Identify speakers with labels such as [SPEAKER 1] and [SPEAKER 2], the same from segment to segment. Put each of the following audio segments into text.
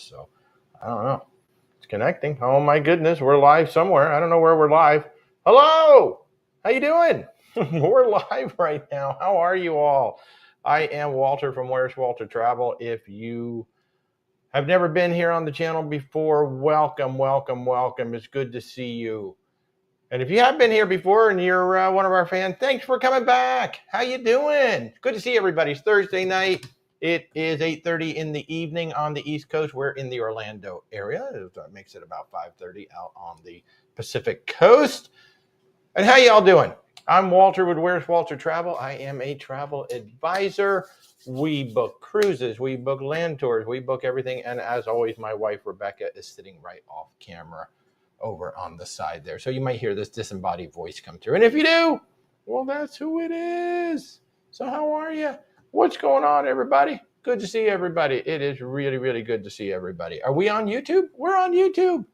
[SPEAKER 1] service. So I don't know. It's connecting. Oh my goodness, we're live somewhere. I don't know where we're live. Hello, how you doing? We're live right now. How are you all? I am Walter from Where's Walter Travel. If you have never been here on the channel before, welcome, welcome, welcome. It's good to see you. And if you have been here before and you're one of our fans, thanks for coming back. How you doing? Good to see everybody. It's Thursday night. It is 8:30 in the evening on the East Coast. We're in the Orlando area. That makes it about 5:30 out on the Pacific Coast. And how y'all doing? I'm Walter with Where's Walter Travel. I am a travel advisor. We book cruises, we book land tours, we book everything. And as always, my wife, Rebecca, is sitting right off camera over on the side there. So you might hear this disembodied voice come through. And if you do, well, that's who it is. So how are you? What's going on, everybody? Good to see everybody. It is really, really good to see everybody. Are we on YouTube? We're on YouTube.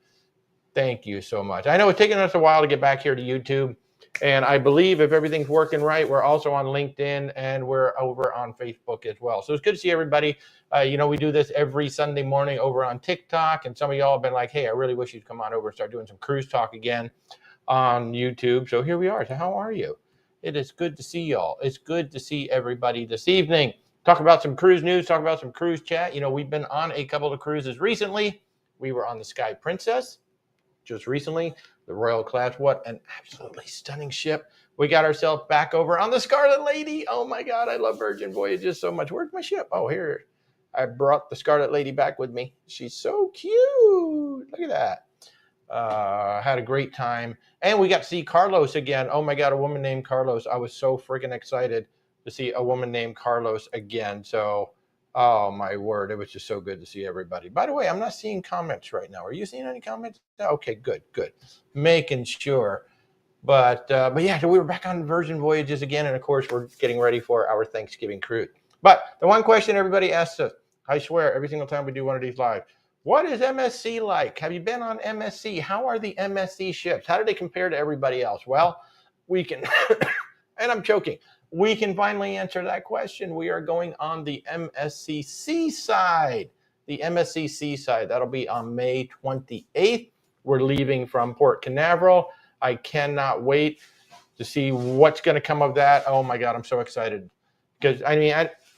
[SPEAKER 1] Thank you so much. I know it's taken us a while to get back here to YouTube. And I believe if everything's working right, we're also on LinkedIn and we're over on Facebook as well. So it's good to see everybody. We do this every Sunday morning over on TikTok. And some of y'all have been like, hey, I really wish you'd come on over and start doing some cruise talk again on YouTube. So here we are. So how are you? It is good to see y'all. It's good to see everybody this evening. Talk about some cruise news, talk about some cruise chat. We've been on a couple of cruises recently. We were on the Sky Princess just recently. The Royal Class, what an absolutely stunning ship. We got ourselves back over on the Scarlet Lady. Oh my God, I love Virgin Voyages so much. Where's my ship? Oh, here. I brought the Scarlet Lady back with me. She's so cute. Look at that. Had a great time. And we got to see Carlos again. Oh my God, a woman named Carlos. I was so freaking excited to see a woman named Carlos again. So, oh my word, it was just so good to see everybody. By the way, I'm not seeing comments right now. Are you seeing any comments? Okay, good. Making sure. But yeah, so we were back on Virgin Voyages again, and of course, we're getting ready for our Thanksgiving cruise. But the one question everybody asks us, I swear, every single time we do one of these live, what is MSC like? Have you been on MSC? How are the MSC ships? How do they compare to everybody else? Well, we can, and I'm choking. We can finally answer that question. We are going on the MSC Seaside. The MSC Seaside. That'll be on May 28th. We're leaving from Port Canaveral. I cannot wait to see what's going to come of that. Oh my God, I'm so excited. Because,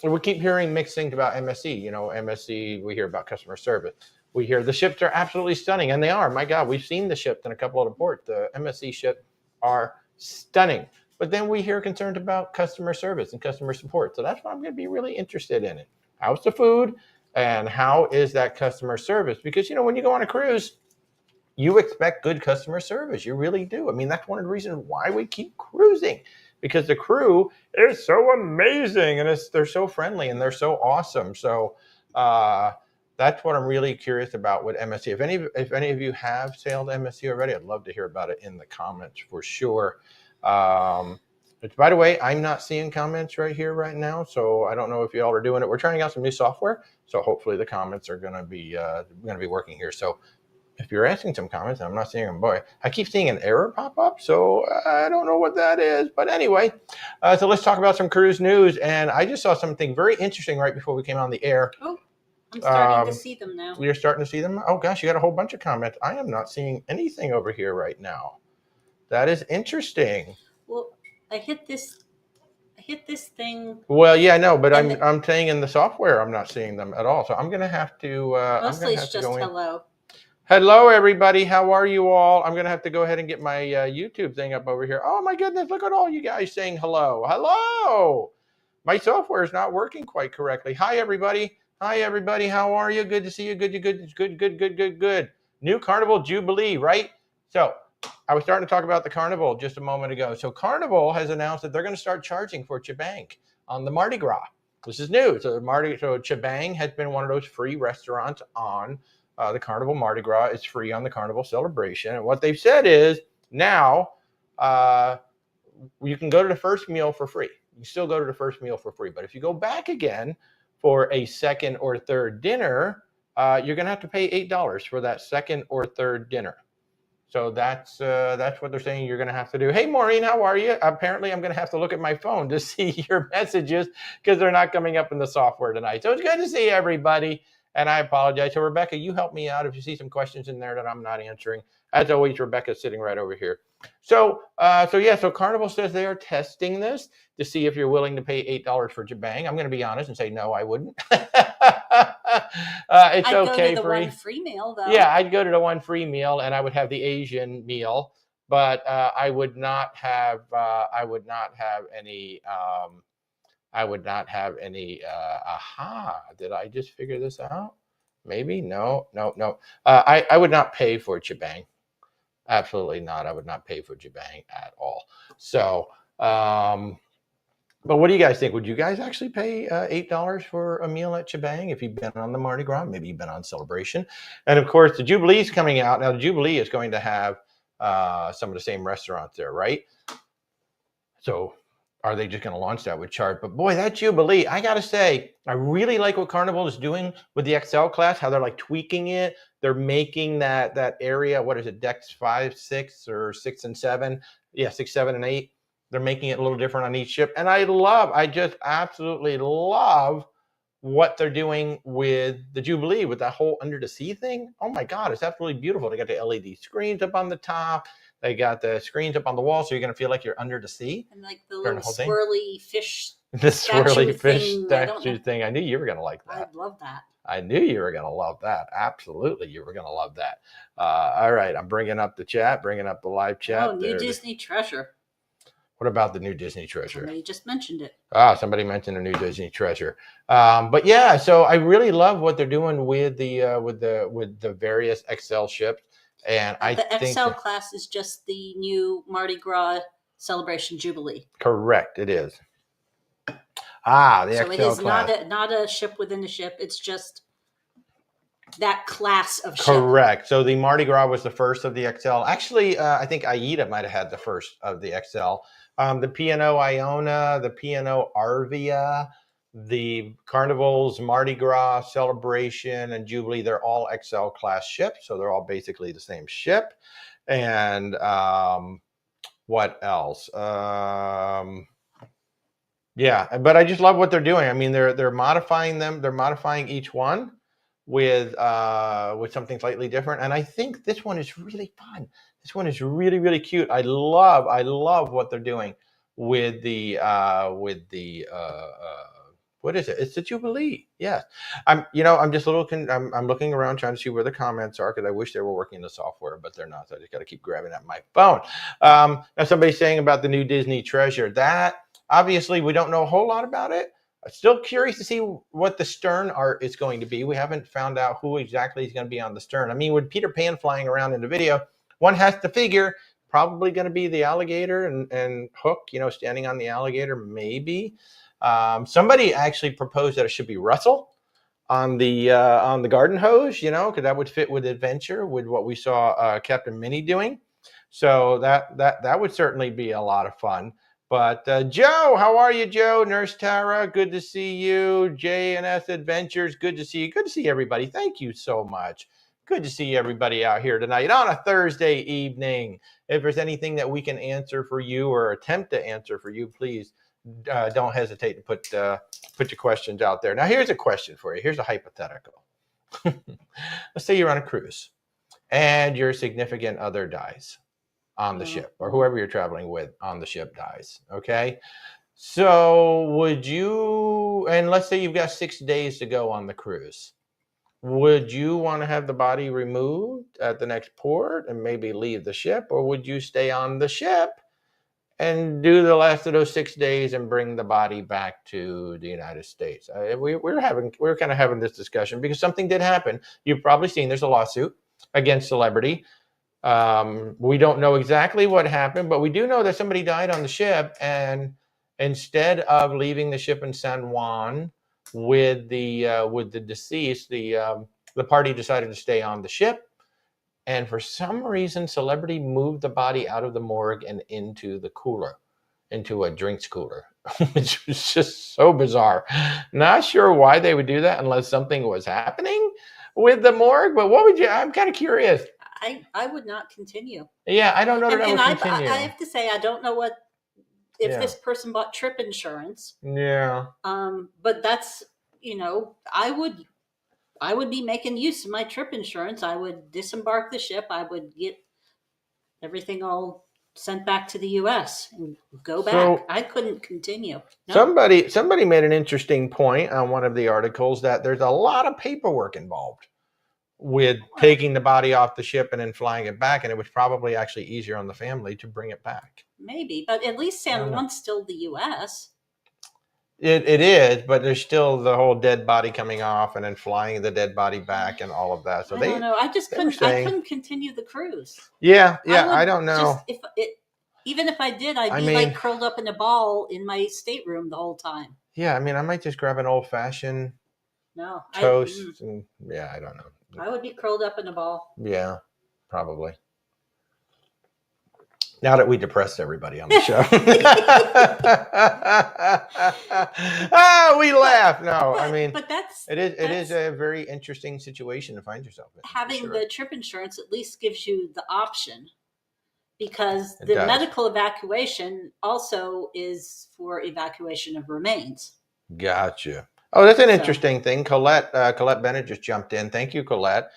[SPEAKER 1] we keep hearing mixed things about MSC. MSC, we hear about customer service. We hear the ships are absolutely stunning, and they are. My God, we've seen the ships in a couple of the ports. The MSC ships are stunning. But then we hear concerns about customer service and customer support. So that's why I'm going to be really interested in it. How's the food and how is that customer service? Because, when you go on a cruise, you expect good customer service. You really do. That's one of the reasons why we keep cruising, because the crew is so amazing and they're so friendly and they're so awesome. So that's what I'm really curious about with MSC. If any of you have sailed MSC already, I'd love to hear about it in the comments for sure. But by the way, I'm not seeing comments right here right now, so I don't know if y'all are doing it. We're trying out some new software, so hopefully the comments are going to be working here. So if you're asking some comments, I'm not seeing them. Boy, I keep seeing an error pop up, so I don't know what that is. But anyway, so let's talk about some cruise news. And I just saw something very interesting right before we came on the air.
[SPEAKER 2] Oh, I'm starting to see them now.
[SPEAKER 1] You're starting to see them? Oh gosh, you got a whole bunch of comments. I am not seeing anything over here right now. That is interesting.
[SPEAKER 2] Well, I hit this thing.
[SPEAKER 1] Well, yeah, I know, but I'm saying in the software I'm not seeing them at all. So I'm gonna have to.
[SPEAKER 2] Mostly it's just hello.
[SPEAKER 1] Hello, everybody. How are you all? I'm gonna have to go ahead and get my YouTube thing up over here. Oh my goodness! Look at all you guys saying hello. Hello. My software is not working quite correctly. Hi, everybody. Hi, everybody. How are you? Good to see you. Good. New Carnival Jubilee, right? So I was starting to talk about the Carnival just a moment ago. So Carnival has announced that they're going to start charging for Chibang on the Mardi Gras. This is new. So Chibang has been one of those free restaurants on the Carnival Mardi Gras. It's free on the Carnival celebration. And what they've said is now you can go to the first meal for free. You still go to the first meal for free. But if you go back again for a second or third dinner, you're going to have to pay $8 for that second or third dinner. So that's what they're saying you're going to have to do. Hey, Maureen, how are you? Apparently, I'm going to have to look at my phone to see your messages because they're not coming up in the software tonight. So it's good to see everybody. And I apologize. So Rebecca, you help me out if you see some questions in there that I'm not answering. As always, Rebecca's sitting right over here. So Carnival says they are testing this to see if you're willing to pay $8 for Jabang. I'm going to be honest and say no, I wouldn't. It's
[SPEAKER 2] I'd
[SPEAKER 1] okay
[SPEAKER 2] go to the
[SPEAKER 1] for
[SPEAKER 2] one free meal though.
[SPEAKER 1] Yeah, I'd go to the one free meal, and I would have the Asian meal, but I would not have any. I would not have any. Aha! Did I just figure this out? Maybe no. I would not pay for Jabang. Absolutely not. I would not pay for Jabang at all. So, but what do you guys think? Would you guys actually pay $8 for a meal at Jabang if you've been on the Mardi Gras? Maybe you've been on Celebration. And of course, the Jubilee is coming out. Now, the Jubilee is going to have some of the same restaurants there, right? So are they just going to launch that with chart? But boy, that Jubilee, I got to say, I really like what Carnival is doing with the XL class, how they're like tweaking it. They're making that area, what is it, decks 5, 6, or 6 and 7? Yeah, 6, 7, and 8. They're making it a little different on each ship. And I just absolutely love what they're doing with the Jubilee, with that whole under the sea thing. Oh my God, it's absolutely beautiful. They got the LED screens up on the top. They got the screens up on the wall, so you're going to feel like you're under the sea.
[SPEAKER 2] And like the little swirly fish.
[SPEAKER 1] The swirly fish statue thing. I knew you were going to like that.
[SPEAKER 2] I love that.
[SPEAKER 1] I knew you were going to love that. Absolutely, you were going to love that. All right, I'm bringing up the chat, bringing up the live chat.
[SPEAKER 2] Oh, new Disney treasure.
[SPEAKER 1] What about the new Disney treasure?
[SPEAKER 2] Somebody just mentioned it.
[SPEAKER 1] Somebody mentioned a new Disney treasure. But yeah, so I really love what they're doing with the various XL ships. And
[SPEAKER 2] the XL class is just the new Mardi Gras Celebration Jubilee.
[SPEAKER 1] Correct, it is. The
[SPEAKER 2] so
[SPEAKER 1] XL
[SPEAKER 2] it is
[SPEAKER 1] class.
[SPEAKER 2] not a ship within the ship. It's just that class of ship.
[SPEAKER 1] Correct. So the Mardi Gras was the first of the XL. Actually, I think Aida might have had the first of the XL. The P&O Iona, the P&O Arvia, the Carnival's Mardi Gras, Celebration, and Jubilee, they're all XL class ships. So they're all basically the same ship. And what else? Yeah, but I just love what they're doing. I mean, they're modifying them. They're modifying each one with something slightly different. And I think this one is really fun. This one is really, really cute. I love what they're doing with the what is it? It's the Jubilee. Yes. I'm just I'm looking around trying to see where the comments are, because I wish they were working in the software, but they're not. So I just got to keep grabbing at my phone. Now somebody's saying about the new Disney treasure. That obviously we don't know a whole lot about it. I'm still curious to see what the stern art is going to be. We haven't found out who exactly is going to be on the stern. I mean, with Peter Pan flying around in the video, one has to figure probably going to be the alligator and Hook, standing on the alligator, maybe. Somebody actually proposed that it should be Russell on the garden hose, because that would fit with adventure, with what we saw Captain Minnie doing. So that would certainly be a lot of fun. But Joe, how are you, Joe? Nurse Tara, good to see you. J&S Adventures, good to see you. Good to see everybody. Thank you so much. Good to see everybody out here tonight on a Thursday evening. If there's anything that we can answer for you or attempt to answer for you, please don't hesitate to put your questions out there. Now, here's a question for you. Here's a hypothetical. Let's say you're on a cruise and your significant other dies on the ship, or whoever you're traveling with on the ship dies. Okay. So would you, and let's say you've got 6 days to go on the cruise, would you want to have the body removed at the next port and maybe leave the ship, or would you stay on the ship and do the last of those 6 days and bring the body back to the United States? We're kind of having this discussion because something did happen. You've probably seen there's a lawsuit against Celebrity. We don't know exactly what happened, but we do know that somebody died on the ship, and instead of leaving the ship in San Juan with the deceased, the party decided to stay on the ship. And for some reason, Celebrity moved the body out of the morgue and into the cooler, into a drinks cooler, which was just so bizarre. Not sure why they would do that unless something was happening with the morgue. But what would you? I'm kind of curious.
[SPEAKER 2] I would not continue.
[SPEAKER 1] Yeah, I don't know that I would continue.
[SPEAKER 2] I have to say, I don't know if this person bought trip insurance.
[SPEAKER 1] Yeah.
[SPEAKER 2] But that's, I would I would be making use of my trip insurance. I would disembark the ship. I would get everything all sent back to the U.S. and go back.
[SPEAKER 1] So
[SPEAKER 2] I couldn't continue. No.
[SPEAKER 1] somebody made an interesting point on one of the articles that there's a lot of paperwork involved with taking the body off the ship and then flying it back, and it was probably actually easier on the family to bring it back.
[SPEAKER 2] Maybe, but at least San Juan's still the U.S.
[SPEAKER 1] It is, but there's still the whole dead body coming off and then flying the dead body back and all of that. So
[SPEAKER 2] I don't know. I just couldn't.
[SPEAKER 1] saying,
[SPEAKER 2] I couldn't continue the cruise.
[SPEAKER 1] Yeah, I don't know.
[SPEAKER 2] Even if I did, I'd be like curled up in a ball in my stateroom the whole time.
[SPEAKER 1] Yeah, I mean, I might just grab an old fashioned toast, and I don't know.
[SPEAKER 2] I would be curled up in a ball.
[SPEAKER 1] Yeah, probably. Now that we depressed everybody on the show. We laugh. No, I mean,
[SPEAKER 2] but
[SPEAKER 1] it is a very interesting situation to find yourself in.
[SPEAKER 2] Having the trip insurance at least gives you the option, because the medical evacuation also is for evacuation of remains.
[SPEAKER 1] Gotcha. Oh, that's an interesting thing. Colette Bennett just jumped in. Thank you, Colette.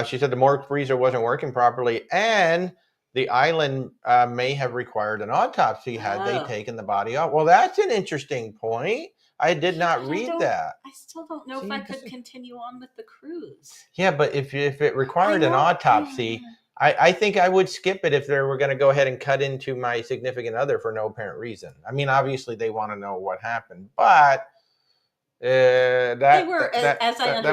[SPEAKER 1] She said the morgue freezer wasn't working properly, and the island may have required an autopsy had they taken the body off. Well, that's an interesting point. I did not read that.
[SPEAKER 2] I still don't know if I could continue on with the cruise.
[SPEAKER 1] Yeah, but if it required an autopsy, I think I would skip it if they were going to go ahead and cut into my significant other for no apparent reason. I mean, obviously they want to know what happened, but that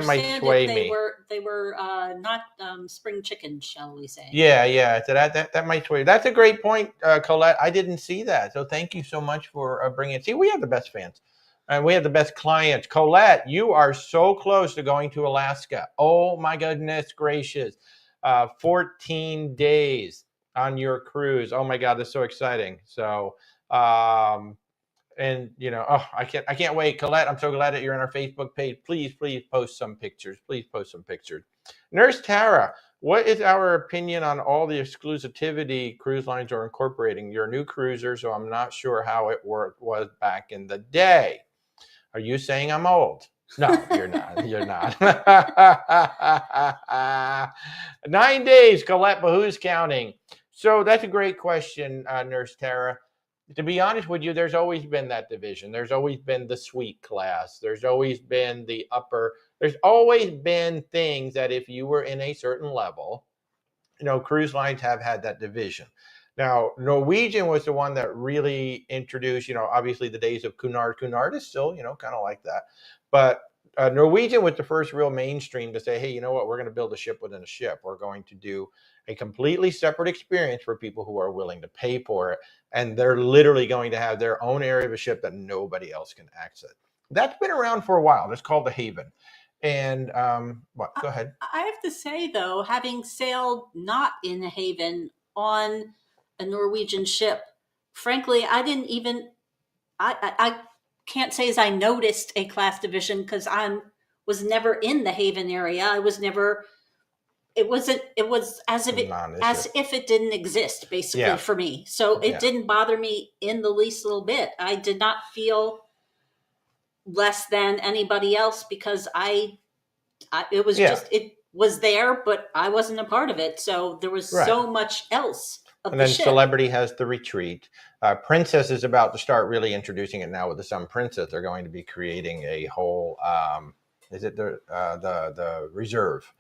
[SPEAKER 1] might sway me.
[SPEAKER 2] They were not spring chickens, shall we say?
[SPEAKER 1] Yeah. So that might sway. That's a great point, Colette. I didn't see that, so thank you so much for bringing it. See, we have the best fans, and we have the best clients. Colette, you are so close to going to Alaska. Oh my goodness gracious, 14 days on your cruise. Oh my God, that's so exciting. So. And I can't wait. Colette, I'm so glad that you're on our Facebook page. Please post some pictures. Nurse Tara, what is our opinion on all the exclusivity cruise lines are incorporating? You're a new cruiser, so I'm not sure how it was back in the day. Are you saying I'm old? No, you're not. You're not. 9 days, Colette, but who's counting? So that's a great question, Nurse Tara. To be honest with you, there's always been that division. There's always been the suite class. There's always been the upper. There's always been things that if you were in a certain level, cruise lines have had that division. Now, Norwegian was the one that really introduced, obviously the days of Cunard. Cunard is still, kind of like that. But Norwegian was the first real mainstream to say, hey, you know what? We're going to build a ship within a ship. We're going to do a completely separate experience for people who are willing to pay for it. And they're literally going to have their own area of a ship that nobody else can access. That's been around for a while. It's called the Haven. And go ahead.
[SPEAKER 2] I have to say, though, having sailed not in a Haven on a Norwegian ship, frankly, I didn't even, I can't say as I noticed a class division, because I was never in the Haven area. I was never, it was as if it didn't exist, basically, for me. So it didn't bother me in the least little bit. I did not feel less than anybody else, because it was just, it was there, but I wasn't a part of it. So there was so much else.
[SPEAKER 1] And then Celebrity has the retreat. Princess is about to start really introducing it now with the Sun Princess. They're going to be creating a whole, is it the reserve,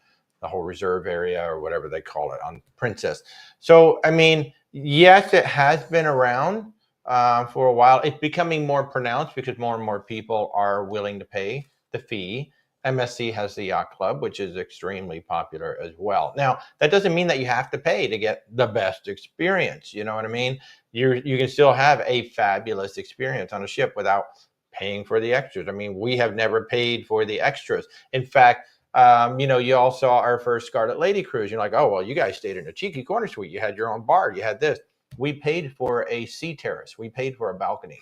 [SPEAKER 1] the whole reserve area or whatever they call it on Princess. So, I mean, yes, it has been around for a while. It's becoming more pronounced because more and more people are willing to pay the fee. MSC has the Yacht Club, which is extremely popular as well. Now, that doesn't mean that you have to pay to get the best experience. You know what I mean? You can still have a fabulous experience on a ship without paying for the extras. I mean, we have never paid for the extras. In fact, you all saw our first Scarlet Lady cruise. You're like, oh, well, you guys stayed in a cheeky corner suite. You had your own bar. You had this. We paid for a sea terrace. We paid for a balcony.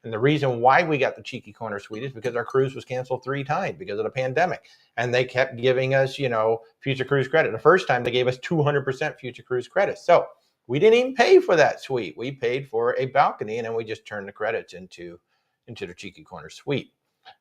[SPEAKER 1] And the reason why we got the cheeky corner suite is because our cruise was canceled 3 times because of the pandemic. And they kept giving us, future cruise credit. The first time they gave us 200% future cruise credit. So we didn't even pay for that suite. We paid for a balcony, and then we just turned the credits into the cheeky corner suite.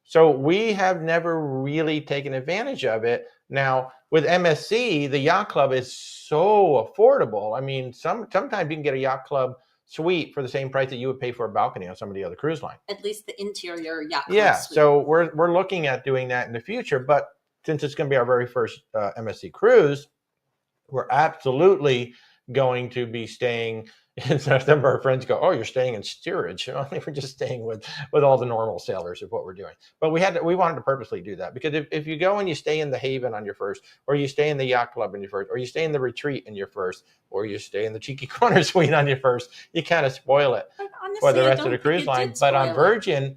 [SPEAKER 1] So we have never really taken advantage of it. Now with MSC, the yacht club is so affordable. I mean, sometimes you can get a yacht club suite for the same price that you would pay for a balcony on some of the other cruise lines.
[SPEAKER 2] At least the interior yacht club
[SPEAKER 1] Yeah,
[SPEAKER 2] suite.
[SPEAKER 1] so we're looking at doing that in the future. But since it's going to be our very first MSC cruise, we're absolutely going to be staying. And some of our friends go, "Oh, you're staying in steerage." We're just staying with all the normal sailors of what we're doing. But we wanted to purposely do that because if you go and you stay in the Haven on your first, or you stay in the yacht club in your first, or you stay in the retreat in your first, or you stay in the cheeky corner suite on your first, you kind of spoil it
[SPEAKER 2] Honestly,
[SPEAKER 1] for the rest of the cruise line. But on Virgin,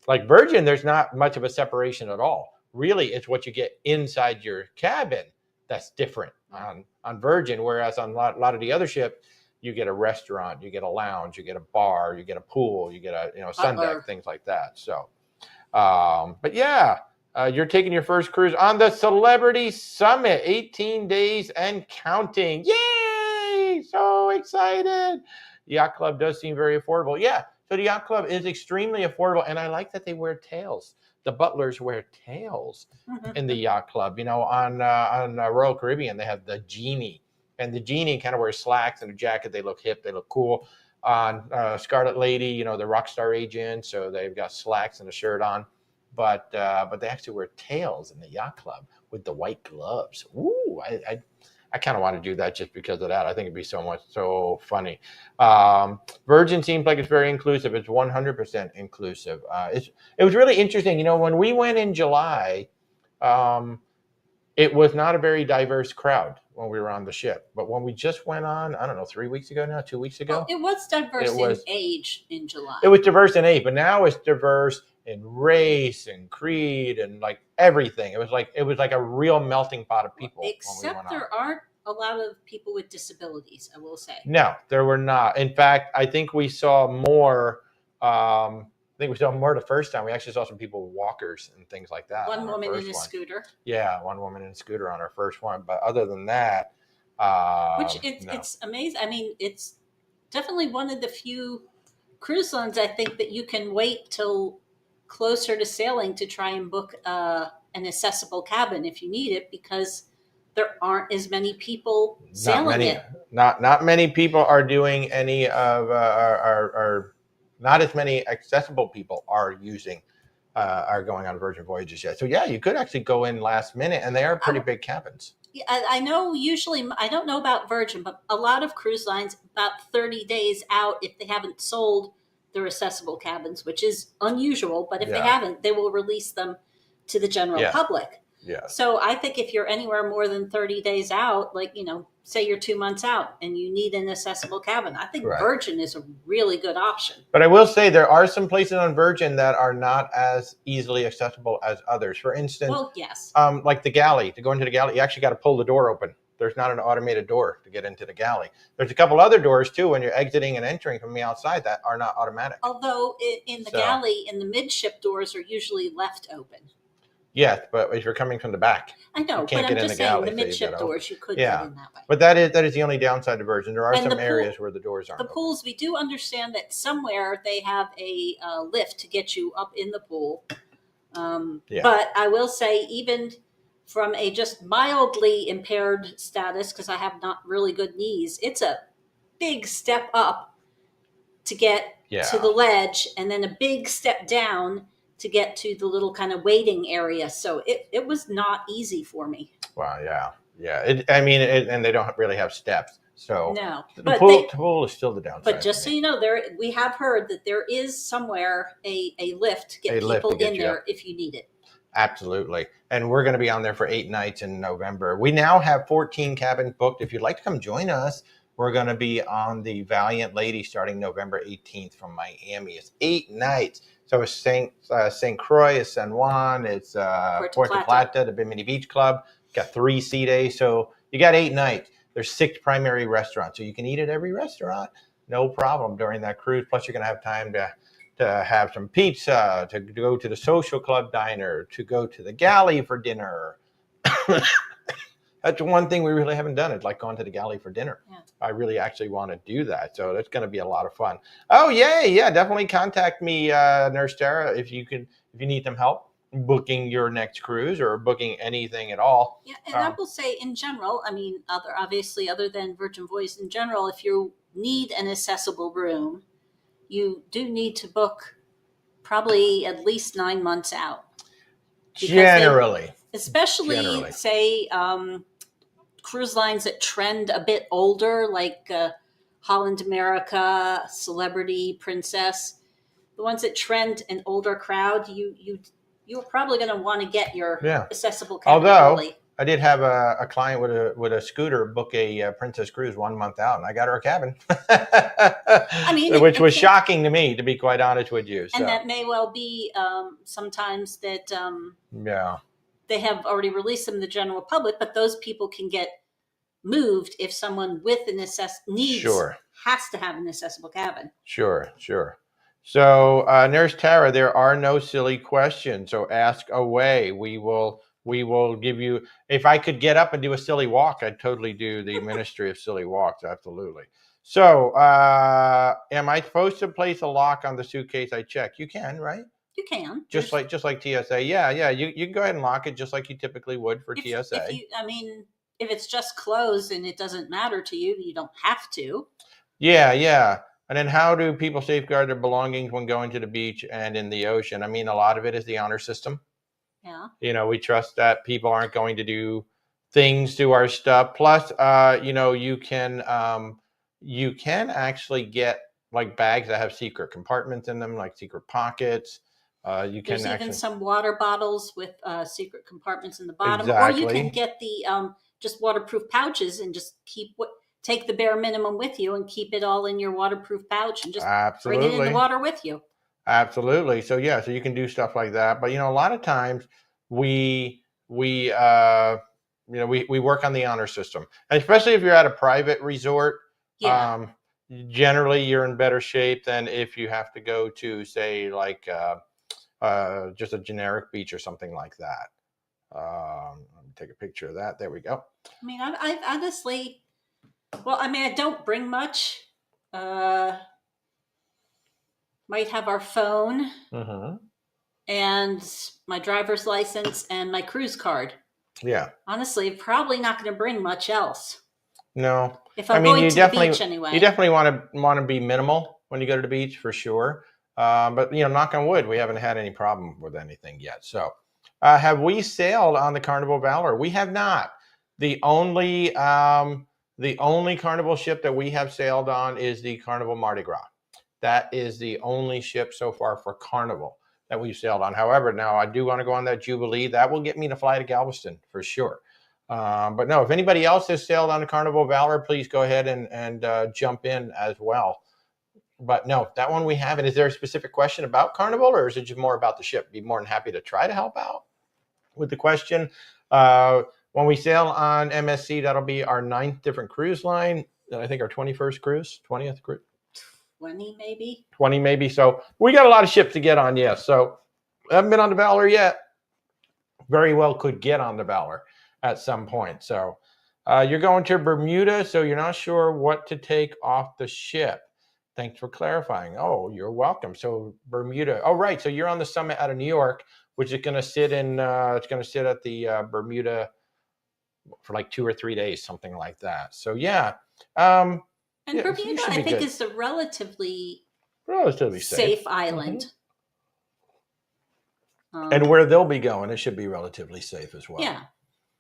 [SPEAKER 1] like Virgin, there's not much of a separation at all. Really, it's what you get inside your cabin that's different on Virgin. Whereas on a lot of the other ships, you get a restaurant, you get a lounge, you get a bar, you get a pool, you get a sun deck, things like that. So, but yeah, you're taking your first cruise on the Celebrity Summit, 18 days and counting. Yay! So excited. Yacht Club does seem very affordable. Yeah, so the Yacht Club is extremely affordable, and I like that they wear tails. The butlers wear tails in the Yacht Club. On Royal Caribbean, they have the Genie, and the Genie kind of wears slacks and a jacket. They look hip, they look cool. On Scarlet Lady, the rock star agent, so they've got slacks and a shirt on. But they actually wear tails in the Yacht Club with the white gloves. Ooh, I kind of want to do that just because of that. I think it'd be so funny. Virgin seems like it's very inclusive. It's 100% inclusive. It was really interesting. When we went in July, it was not a very diverse crowd when we were on the ship. But when we just went on, I don't know, 3 weeks ago now, 2 weeks ago.
[SPEAKER 2] Well, it was diverse in age in July.
[SPEAKER 1] It was diverse in age, but now it's diverse in race and creed and like everything. It was like a real melting pot of people.
[SPEAKER 2] Except there aren't a lot of people with disabilities, I will say.
[SPEAKER 1] No, there were not. In fact, I think we saw more. The first time. We actually saw some people with walkers and things like that.
[SPEAKER 2] One woman in a scooter.
[SPEAKER 1] Yeah, one woman in a scooter on our first one. But other than that,
[SPEAKER 2] it's amazing. I mean, it's definitely one of the few cruise lines I think that you can wait till closer to sailing to try and book an accessible cabin if you need it, because there aren't as many people sailing it.
[SPEAKER 1] Not many people are doing any of not as many accessible people are going on Virgin Voyages yet. So yeah, you could actually go in last minute, and they are pretty big cabins.
[SPEAKER 2] I know usually, I don't know about Virgin, but a lot of cruise lines about 30 days out, if they haven't sold their accessible cabins, which is unusual, but if they haven't, they will release them to the general public.
[SPEAKER 1] Yeah.
[SPEAKER 2] So I think if you're anywhere more than 30 days out, like, say you're 2 months out and you need an accessible cabin, I think Virgin is a really good option.
[SPEAKER 1] But I will say there are some places on Virgin that are not as easily accessible as others. For instance, like the galley. To go into the galley, you actually got to pull the door open. There's not an automated door to get into the galley. There's a couple other doors too when you're exiting and entering from the outside that are not automatic.
[SPEAKER 2] Although in the galley, in the midship doors are usually left open.
[SPEAKER 1] Yes, but if you're coming from the back,
[SPEAKER 2] I know, but I'm just saying the midship doors, you could get in that way.
[SPEAKER 1] But that is the only downside to Virgin. There are some areas where the doors aren't.
[SPEAKER 2] The pools, we do understand that somewhere they have a lift to get you up in the pool. But I will say, even from a just mildly impaired status, because I have not really good knees, it's a big step up to get to the ledge, and then a big step down to get to the little kind of waiting area. So it was not easy for me.
[SPEAKER 1] Wow, yeah. And they don't really have steps. So
[SPEAKER 2] no,
[SPEAKER 1] the pool is still the downside.
[SPEAKER 2] But just so you know, we have heard that there is somewhere a lift to get people in there if you need it.
[SPEAKER 1] Absolutely. And we're going to be on there for 8 nights in November. We now have 14 cabins booked. If you'd like to come join us, we're going to be on the Valiant Lady starting November 18th from Miami. It's 8 nights. So it's St. Croix, it's San Juan, it's Puerto Plata, the Bimini Beach Club. Got 3 sea days. So you got 8 nights. There's 6 primary restaurants. So you can eat at every restaurant, no problem during that cruise. Plus you're going to have time to have some pizza, to go to the social club diner, to go to the galley for dinner. That's one thing we really haven't done. It's like gone to the galley for dinner.
[SPEAKER 2] Yeah.
[SPEAKER 1] I really actually want to do that. So that's going to be a lot of fun. Oh, yay. Yeah, definitely contact me, Nurse Tara, if you need some help booking your next cruise or booking anything at all.
[SPEAKER 2] Yeah, and I will say in general, I mean, other than Virgin Voyages in general, if you need an accessible room, you do need to book probably at least 9 months out.
[SPEAKER 1] Generally.
[SPEAKER 2] Especially, say, cruise lines that trend a bit older, like Holland America, Celebrity, Princess, the ones that trend an older crowd, you're probably going to want to get your accessible cabin early.
[SPEAKER 1] I did have a client with a scooter book a Princess cruise 1 month out, and I got her a cabin. I mean, which was shocking to me, to be quite honest with you.
[SPEAKER 2] And that may well be sometimes that they have already released them to the general public, but those people can get moved if someone with an has to have an accessible cabin.
[SPEAKER 1] Sure. So, Nurse Tara, there are no silly questions, so ask away. We will give you. If I could get up and do a silly walk, I'd totally do the Ministry of Silly Walks. Absolutely. So, am I supposed to place a lock on the suitcase I check? You can, right?
[SPEAKER 2] You can.
[SPEAKER 1] Just like TSA. Yeah. You can go ahead and lock it just like you typically would for TSA.
[SPEAKER 2] If it's just closed and it doesn't matter to you, you don't have to.
[SPEAKER 1] Yeah. And then how do people safeguard their belongings when going to the beach and in the ocean? I mean, a lot of it is the honor system.
[SPEAKER 2] Yeah.
[SPEAKER 1] We trust that people aren't going to do things to our stuff. Plus, you can actually get like bags that have secret compartments in them, like secret pockets.
[SPEAKER 2] There's even some water bottles with secret compartments in the bottom. Exactly. Or you can get the just waterproof pouches and just take the bare minimum with you and keep it all in your waterproof pouch and just bring it in the water with you.
[SPEAKER 1] Absolutely. So you can do stuff like that. But a lot of times we work on the honor system, and especially if you're at a private resort.
[SPEAKER 2] Yeah.
[SPEAKER 1] Generally, you're in better shape than if you have to go to, say, like just a generic beach or something like that. Let me take a picture of that. There we go.
[SPEAKER 2] I mean, I honestly. Well, I mean, I don't bring much. Might have our phone and my driver's license and my cruise card.
[SPEAKER 1] Yeah.
[SPEAKER 2] Honestly, probably not going to bring much else.
[SPEAKER 1] No.
[SPEAKER 2] If I'm going to the beach anyway.
[SPEAKER 1] You definitely want to be minimal when you go to the beach for sure. But knock on wood, we haven't had any problem with anything yet. So, have we sailed on the Carnival Valor? We have not. The only Carnival ship that we have sailed on is the Carnival Mardi Gras. That is the only ship so far for Carnival that we've sailed on. However, now I do want to go on that Jubilee. That will get me to fly to Galveston for sure. But no, if anybody else has sailed on the Carnival Valor, please go ahead and jump in as well. But no, that one we haven't. Is there a specific question about Carnival, or is it just more about the ship? Be more than happy to try to help out with the question. When we sail on MSC, that'll be our 9th different cruise line. I think our 21st cruise, 20th cruise.
[SPEAKER 2] 20 maybe.
[SPEAKER 1] 20 maybe. So we got a lot of ships to get on, yes. So I haven't been on the Valor yet. Very well could get on the Valor at some point. So you're going to Bermuda, so you're not sure what to take off the ship. Thanks for clarifying. Oh, you're welcome. So Bermuda. Oh, right. So you're on the Summit out of New York, which is going to sit at the Bermuda for like 2 or 3 days, something like that. So yeah.
[SPEAKER 2] And Bermuda, I think, is a relatively safe island.
[SPEAKER 1] And where they'll be going, it should be relatively safe as well.
[SPEAKER 2] Yeah.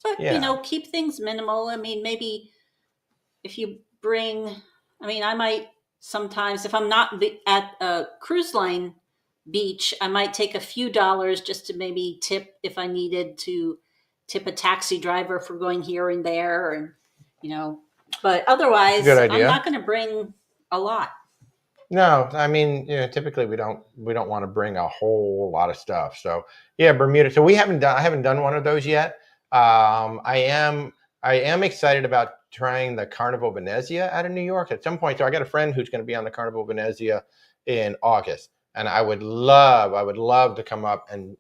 [SPEAKER 2] But, keep things minimal. I mean, maybe if you bring, I might sometimes, if I'm not at a cruise line beach, I might take a few dollars just to maybe tip if I needed to tip a taxi driver for going here and there. And, but otherwise, I'm not going to bring a lot.
[SPEAKER 1] No, typically we don't want to bring a whole lot of stuff. So yeah, Bermuda. So I haven't done one of those yet. I am excited about trying the Carnival Venezia out of New York at some point. So I got a friend who's going to be on the Carnival Venezia in August, and I would love to come up and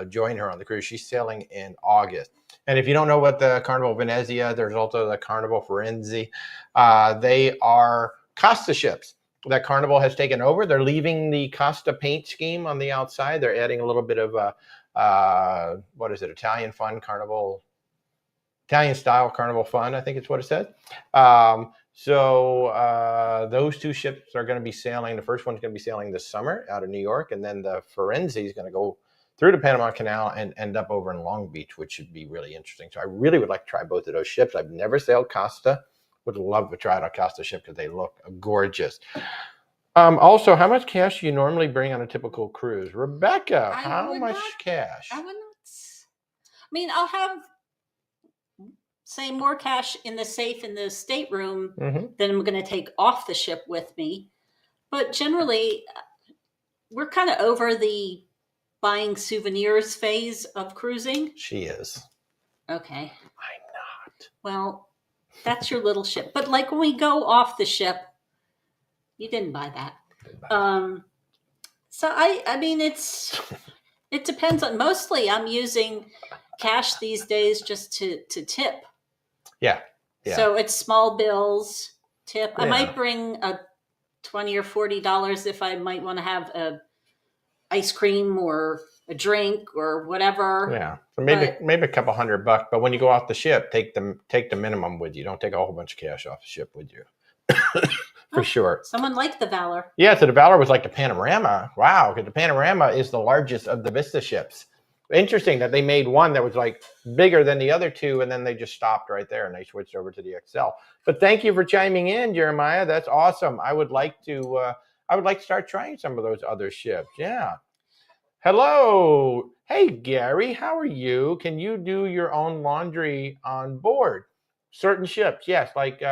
[SPEAKER 1] join her on the cruise. She's sailing in August, And if you don't know what the Carnival Venezia, there's also the Carnival Firenze. They are Costa ships that Carnival has taken over. They're leaving the Costa paint scheme on the outside. They're adding a little bit of what is it? Italian style Carnival fun, I think it's what it says. So those two ships are going to be sailing. The first one's going to be sailing this summer out of New York, and then the Firenze is going to go through the Panama Canal and end up over in Long Beach, which should be really interesting. So I really would like to try both of those ships. I've never sailed Costa. Would love to try out a Costa ship because they look gorgeous. Also, how much cash do you normally bring on a typical cruise? Rebecca, how much cash?
[SPEAKER 2] I would not. I mean, I'll have, say, more cash in the safe in the stateroom than I'm going to take off the ship with me. But generally, we're kind of over the buying souvenirs phase of cruising.
[SPEAKER 1] She is.
[SPEAKER 2] Okay.
[SPEAKER 1] I'm not.
[SPEAKER 2] Well, that's your little ship. But like when we go off the ship, you didn't buy that. So I mean, it depends on, mostly I'm using cash these days just to tip.
[SPEAKER 1] Yeah.
[SPEAKER 2] So it's small bills, tip. I might bring a $20 or $40 if I might want to have a ice cream or a drink or whatever.
[SPEAKER 1] Yeah. So maybe a couple $100, but when you go off the ship, take the minimum with you. Don't take a whole bunch of cash off the ship with you. For sure.
[SPEAKER 2] Someone liked the Valor.
[SPEAKER 1] Yeah, so the Valor was like the Panorama. Wow, because the Panorama is the largest of the Vista ships. Interesting that they made one that was like bigger than the other two, and then they just stopped right there and they switched over to the XL. But thank you for chiming in, Jeremiah. That's awesome. I would like to start trying some of those other ships. Yeah. Hello. Hey, Gary, how are you? Can you do your own laundry on board? Certain ships, yes, like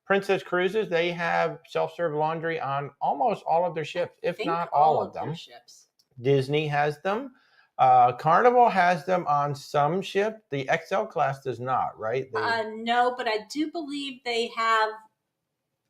[SPEAKER 1] Princess Cruises, they have self-serve laundry on almost all of their ships, if not all of them.
[SPEAKER 2] Ships.
[SPEAKER 1] Disney has them. Carnival has them on some ships. The XL class does not, right?
[SPEAKER 2] No, but I do believe they have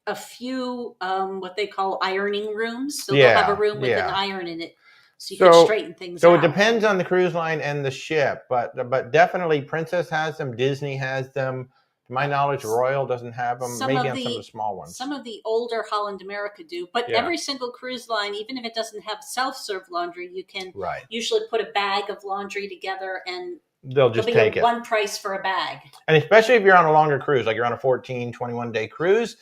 [SPEAKER 2] a few what they call ironing rooms. So they'll have a room with an iron in it. So you can straighten things out.
[SPEAKER 1] So it depends on the cruise line and the ship, but definitely Princess has them, Disney has them. To my knowledge, Royal doesn't have them, maybe on some of the small ones.
[SPEAKER 2] Some of the older Holland America do, but every single cruise line, even if it doesn't have self-serve laundry, you can usually put a bag of laundry together and
[SPEAKER 1] they'll just take it.
[SPEAKER 2] One price for a bag.
[SPEAKER 1] And especially if you're on a longer cruise, like you're on a 14, 21-day cruise,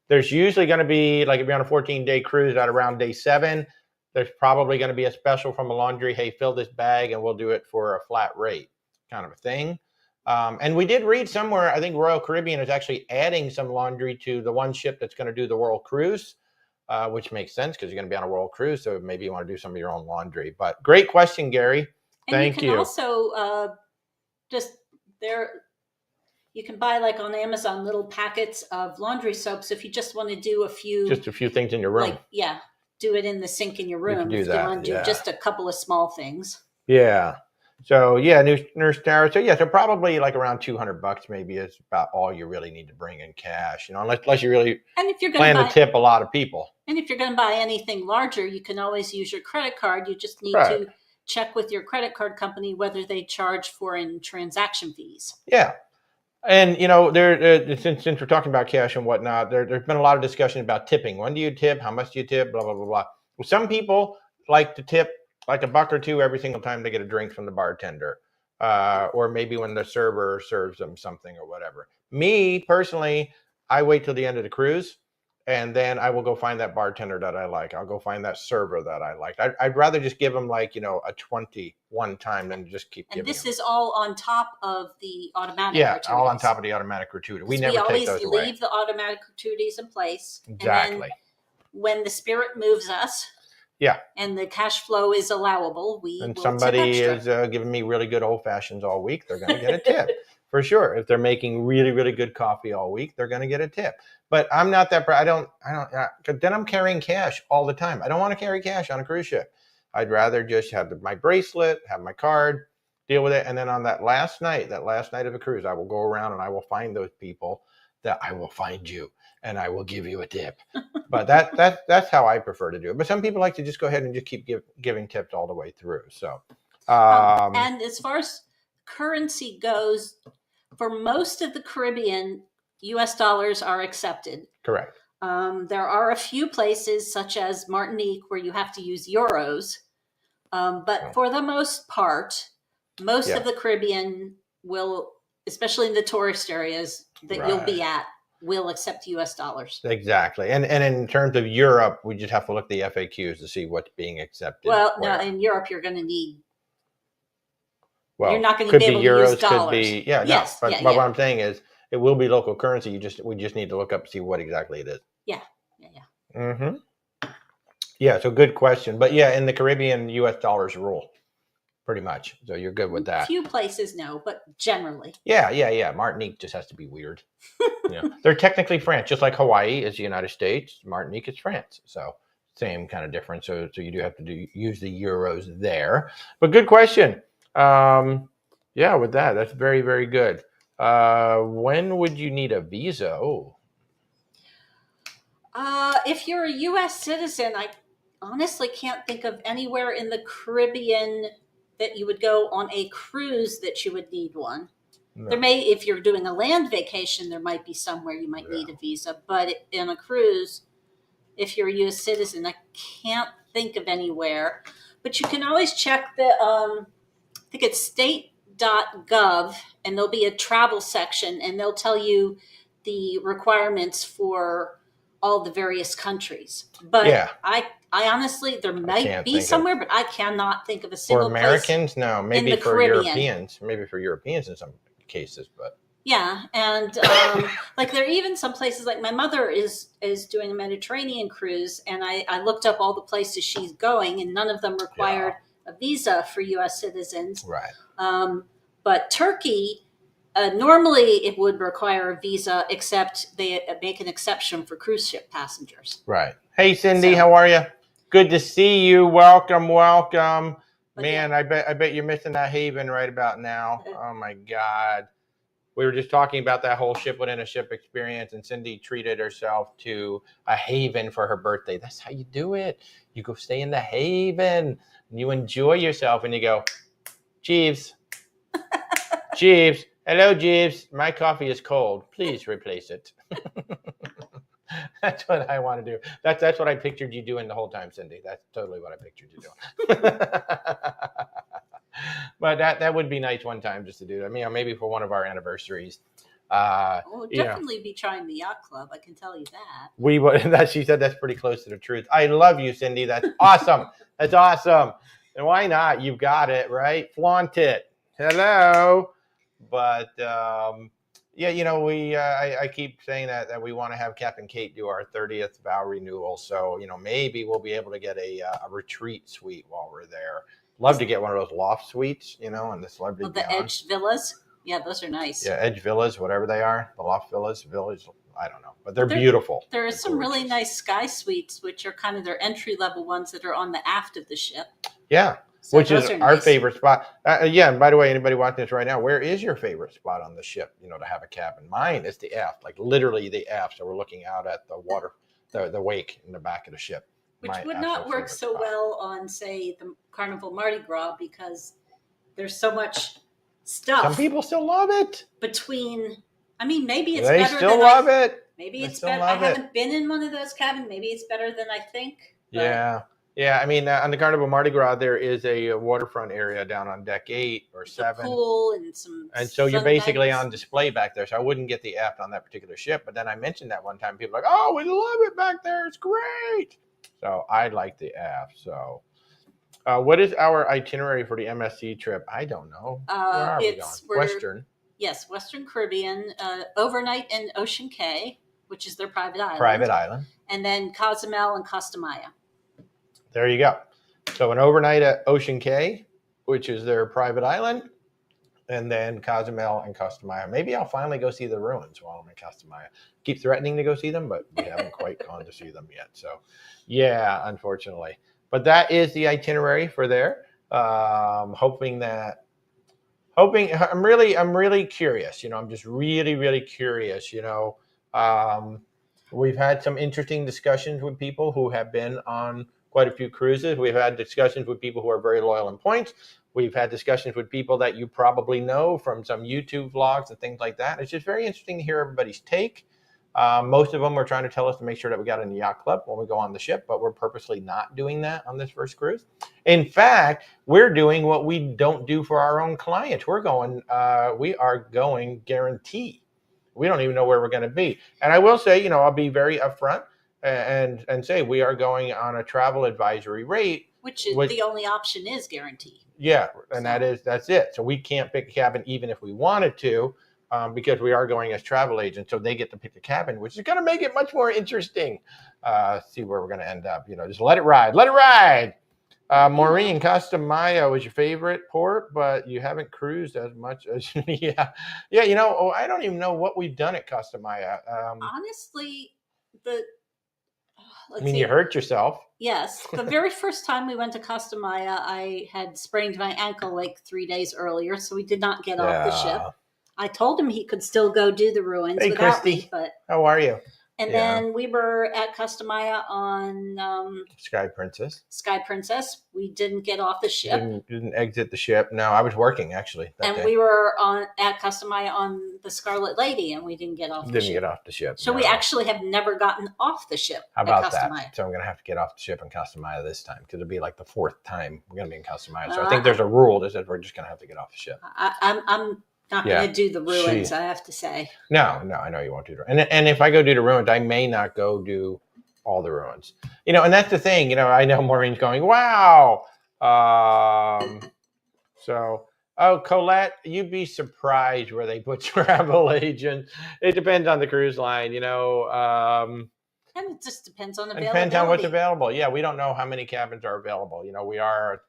[SPEAKER 1] there's usually going to be, like if you're on a 14-day cruise at around day 7, there's probably going to be a special from a laundry, hey, fill this bag and we'll do it for a flat rate kind of a thing. And we did read somewhere, I think Royal Caribbean is actually adding some laundry to the one ship that's going to do the world cruise, which makes sense because you're going to be on a world cruise. So maybe you want to do some of your own laundry. But great question, Gary. Thank you.
[SPEAKER 2] You can also you can buy like on Amazon little packets of laundry soaps if you just want to do a few
[SPEAKER 1] things in your room.
[SPEAKER 2] Like, do it in the sink in your room.
[SPEAKER 1] You can do
[SPEAKER 2] if
[SPEAKER 1] that.
[SPEAKER 2] You want to do just a couple of small things.
[SPEAKER 1] Yeah. So Nurse Tara. So so probably like around $200 maybe is about all you really need to bring in cash. Unless you really plan to tip a lot of people.
[SPEAKER 2] And if you're going to buy anything larger, you can always use your credit card. You just need to check with your credit card company whether they charge foreign transaction fees.
[SPEAKER 1] Yeah. And, since we're talking about cash and whatnot, there's been a lot of discussion about tipping. When do you tip? How much do you tip? Blah, blah, blah, blah. Well, some people like to tip like $1 or $2 every single time they get a drink from the bartender, or maybe when the server serves them something or whatever. Me, personally, I wait till the end of the cruise, and then I will go find that bartender that I like. I'll go find that server that I like. I'd rather just give them a 20 one time than just keep giving them.
[SPEAKER 2] And this is all on top of the automatic gratuities.
[SPEAKER 1] All on top of the automatic gratuity. We never take those away.
[SPEAKER 2] We always leave the automatic gratuities in place.
[SPEAKER 1] Exactly.
[SPEAKER 2] And then when the Spirit moves us, and the cash flow is allowable, and
[SPEAKER 1] somebody is giving me really good old fashions all week, they're going to get a tip for sure. If they're making really, really good coffee all week, they're going to get a tip. But I'm not that. I don't. Because then I'm carrying cash all the time. I don't want to carry cash on a cruise ship. I'd rather just have my bracelet, have my card, deal with it, and then on that last night of the cruise, I will go around and I will find those people that I will find you. And I will give you a tip. But that's how I prefer to do it. But some people like to just go ahead and just keep giving tips all the way through. So,
[SPEAKER 2] and as far as currency goes, for most of the Caribbean, US dollars are accepted.
[SPEAKER 1] Correct.
[SPEAKER 2] There are a few places, such as Martinique, where you have to use euros. But for the most part, most of the Caribbean will, especially in the tourist areas that you'll be at, will accept US dollars.
[SPEAKER 1] Exactly. And in terms of Europe, we just have to look at the FAQs to see what's being accepted.
[SPEAKER 2] Well, no, in Europe, you're going to need,
[SPEAKER 1] well,
[SPEAKER 2] you're not going to be able
[SPEAKER 1] euros,
[SPEAKER 2] to use dollars.
[SPEAKER 1] Could be, but what I'm saying is it will be local currency. We just need to look up to see what exactly it is.
[SPEAKER 2] Yeah.
[SPEAKER 1] Yeah, so good question. But yeah, in the Caribbean, US dollars rule. Pretty much. So you're good with that.
[SPEAKER 2] A few places no, but generally.
[SPEAKER 1] Yeah. Martinique just has to be weird. They're technically France, just like Hawaii is the United States. Martinique is France. So same kind of difference. So you do have to use the euros there. But good question. With that's very, very good. When would you need a visa?
[SPEAKER 2] If you're a U.S. citizen, I honestly can't think of anywhere in the Caribbean that you would go on a cruise that you would need one. No. There may, if you're doing a land vacation, there might be somewhere you might need a visa. But in a cruise, if you're a U.S. citizen, I can't think of anywhere. But you can always check the, I think it's state.gov, and there'll be a travel section, and they'll tell you the requirements for all the various countries. But I honestly, there might be somewhere, but I cannot think of a single place. For
[SPEAKER 1] Americans, no. Maybe for Caribbean. Europeans. Maybe for Europeans in some cases, but.
[SPEAKER 2] Yeah, and like there are even some places, like my mother is doing a Mediterranean cruise, and I looked up all the places she's going, and none of them required a visa for U.S. citizens.
[SPEAKER 1] Right.
[SPEAKER 2] But Turkey, normally it would require a visa, except they make an exception for cruise ship passengers.
[SPEAKER 1] Right. Hey, Cindy, how are you? Good to see you. Welcome. Man, I bet you're missing that haven right about now. Oh my God. We were just talking about that whole ship within a ship experience, and Cindy treated herself to a haven for her birthday. That's how you do it. You go stay in the haven, and you enjoy yourself, and you go, Jeeves. Hello, Jeeves. My coffee is cold. Please replace it. That's what I want to do. That's what I pictured you doing the whole time, Cindy. That's totally what I pictured you doing. But that would be nice one time just to do. I mean, maybe for one of our anniversaries.
[SPEAKER 2] We'll definitely be trying the yacht club. I can tell you that.
[SPEAKER 1] We would. She said that's pretty close to the truth. I love you, Cindy. That's awesome. That's awesome. And why not? You've got it, right? Flaunt it. Hello. But I keep saying that we want to have Captain Kate do our 30th vow renewal. So maybe we'll be able to get a retreat suite while we're there. Love to get one of those loft suites, and this lovely
[SPEAKER 2] the Edge Villas. Yeah, those are nice.
[SPEAKER 1] Yeah, Edge Villas, whatever they are, the loft villas, I don't know, but they're beautiful.
[SPEAKER 2] There are some really nice sky suites, which are kind of their entry level ones that are on the aft of the ship.
[SPEAKER 1] Yeah. So which is our favorite spot. And by the way, anybody watching this right now, where is your favorite spot on the ship, to have a cabin? Mine is the aft, like literally the aft. So we're looking out at the water, the wake in the back of the ship.
[SPEAKER 2] Which would not work so well on, say, the Carnival Mardi Gras, because there's so much stuff.
[SPEAKER 1] Some people still love it.
[SPEAKER 2] Maybe it's
[SPEAKER 1] better. They still love it.
[SPEAKER 2] Maybe it's better. I haven't been in one of those cabins. Maybe it's better than I think.
[SPEAKER 1] Yeah. Yeah, I mean, on the Carnival Mardi Gras, there is a waterfront area down on deck 8 or 7.
[SPEAKER 2] A pool and some.
[SPEAKER 1] And so you're basically on display back there. So I wouldn't get the aft on that particular ship. But then I mentioned that one time. People are like, oh, we love it back there. It's great. So I like the aft. So what is our itinerary for the MSC trip? I don't know. Where are we going? Western.
[SPEAKER 2] Yes, Western Caribbean. Overnight in Ocean Cay, which is their private island. And then Cozumel and Costa Maya.
[SPEAKER 1] There you go. So an overnight at Ocean Cay, which is their private island, and then Cozumel and Costa Maya. Maybe I'll finally go see the ruins while I'm in Costa Maya. Keep threatening to go see them, but we haven't quite gone to see them yet. So, yeah, unfortunately. But that is the itinerary for there. I'm really curious. I'm just really, really curious. We've had some interesting discussions with people who have been on quite a few cruises. We've had discussions with people who are very loyal in points. We've had discussions with people that you probably know from some YouTube vlogs and things like that. It's just very interesting to hear everybody's take. Most of them were trying to tell us to make sure that we got in the yacht club when we go on the ship, but we're purposely not doing that on this first cruise. In fact, we're doing what we don't do for our own clients. We are going guarantee. We don't even know where we're going to be. And I will say, I'll be very upfront and say we are going on a travel advisory rate.
[SPEAKER 2] Which is the only option is guarantee.
[SPEAKER 1] Yeah, and that's it. So we can't pick a cabin even if we wanted to, because we are going as travel agents. So they get to pick the cabin, which is going to make it much more interesting. See where we're going to end up. Just let it ride. Let it ride. Maureen, Costa Maya was your favorite port, but you haven't cruised as much as yeah. I don't even know what we've done at Costa Maya.
[SPEAKER 2] Honestly,
[SPEAKER 1] you hurt yourself.
[SPEAKER 2] Yes. The very first time we went to Costa Maya, I had sprained my ankle like 3 days earlier, so we did not get off the ship. I told him he could still go do the ruins without
[SPEAKER 1] Christy,
[SPEAKER 2] me. But
[SPEAKER 1] how are you?
[SPEAKER 2] And then we were at Costa Maya on
[SPEAKER 1] Sky Princess.
[SPEAKER 2] Sky Princess. We didn't get off the ship.
[SPEAKER 1] Didn't exit the ship. No, I was working actually.
[SPEAKER 2] And we were at Costa Maya on the Scarlet Lady, and we didn't get off the ship.
[SPEAKER 1] Didn't get off the ship.
[SPEAKER 2] So we actually have never gotten off the ship.
[SPEAKER 1] How about that? So I'm going to have to get off the ship in Costa Maya this time, because it'll be like the 4th time we're going to be in Costa Maya. So I think there's a rule that says we're just going to have to get off the ship.
[SPEAKER 2] I'm not going to do the ruins, I have to say.
[SPEAKER 1] No, I know you won't do the ruins. And if I go do the ruins, I may not go do all the ruins. And that's the thing. I know Maureen's going, wow. Colette, you'd be surprised where they put travel agents. It depends on the cruise line, And
[SPEAKER 2] it just depends on availability.
[SPEAKER 1] It depends on what's available. Yeah, we don't know how many cabins are available. We are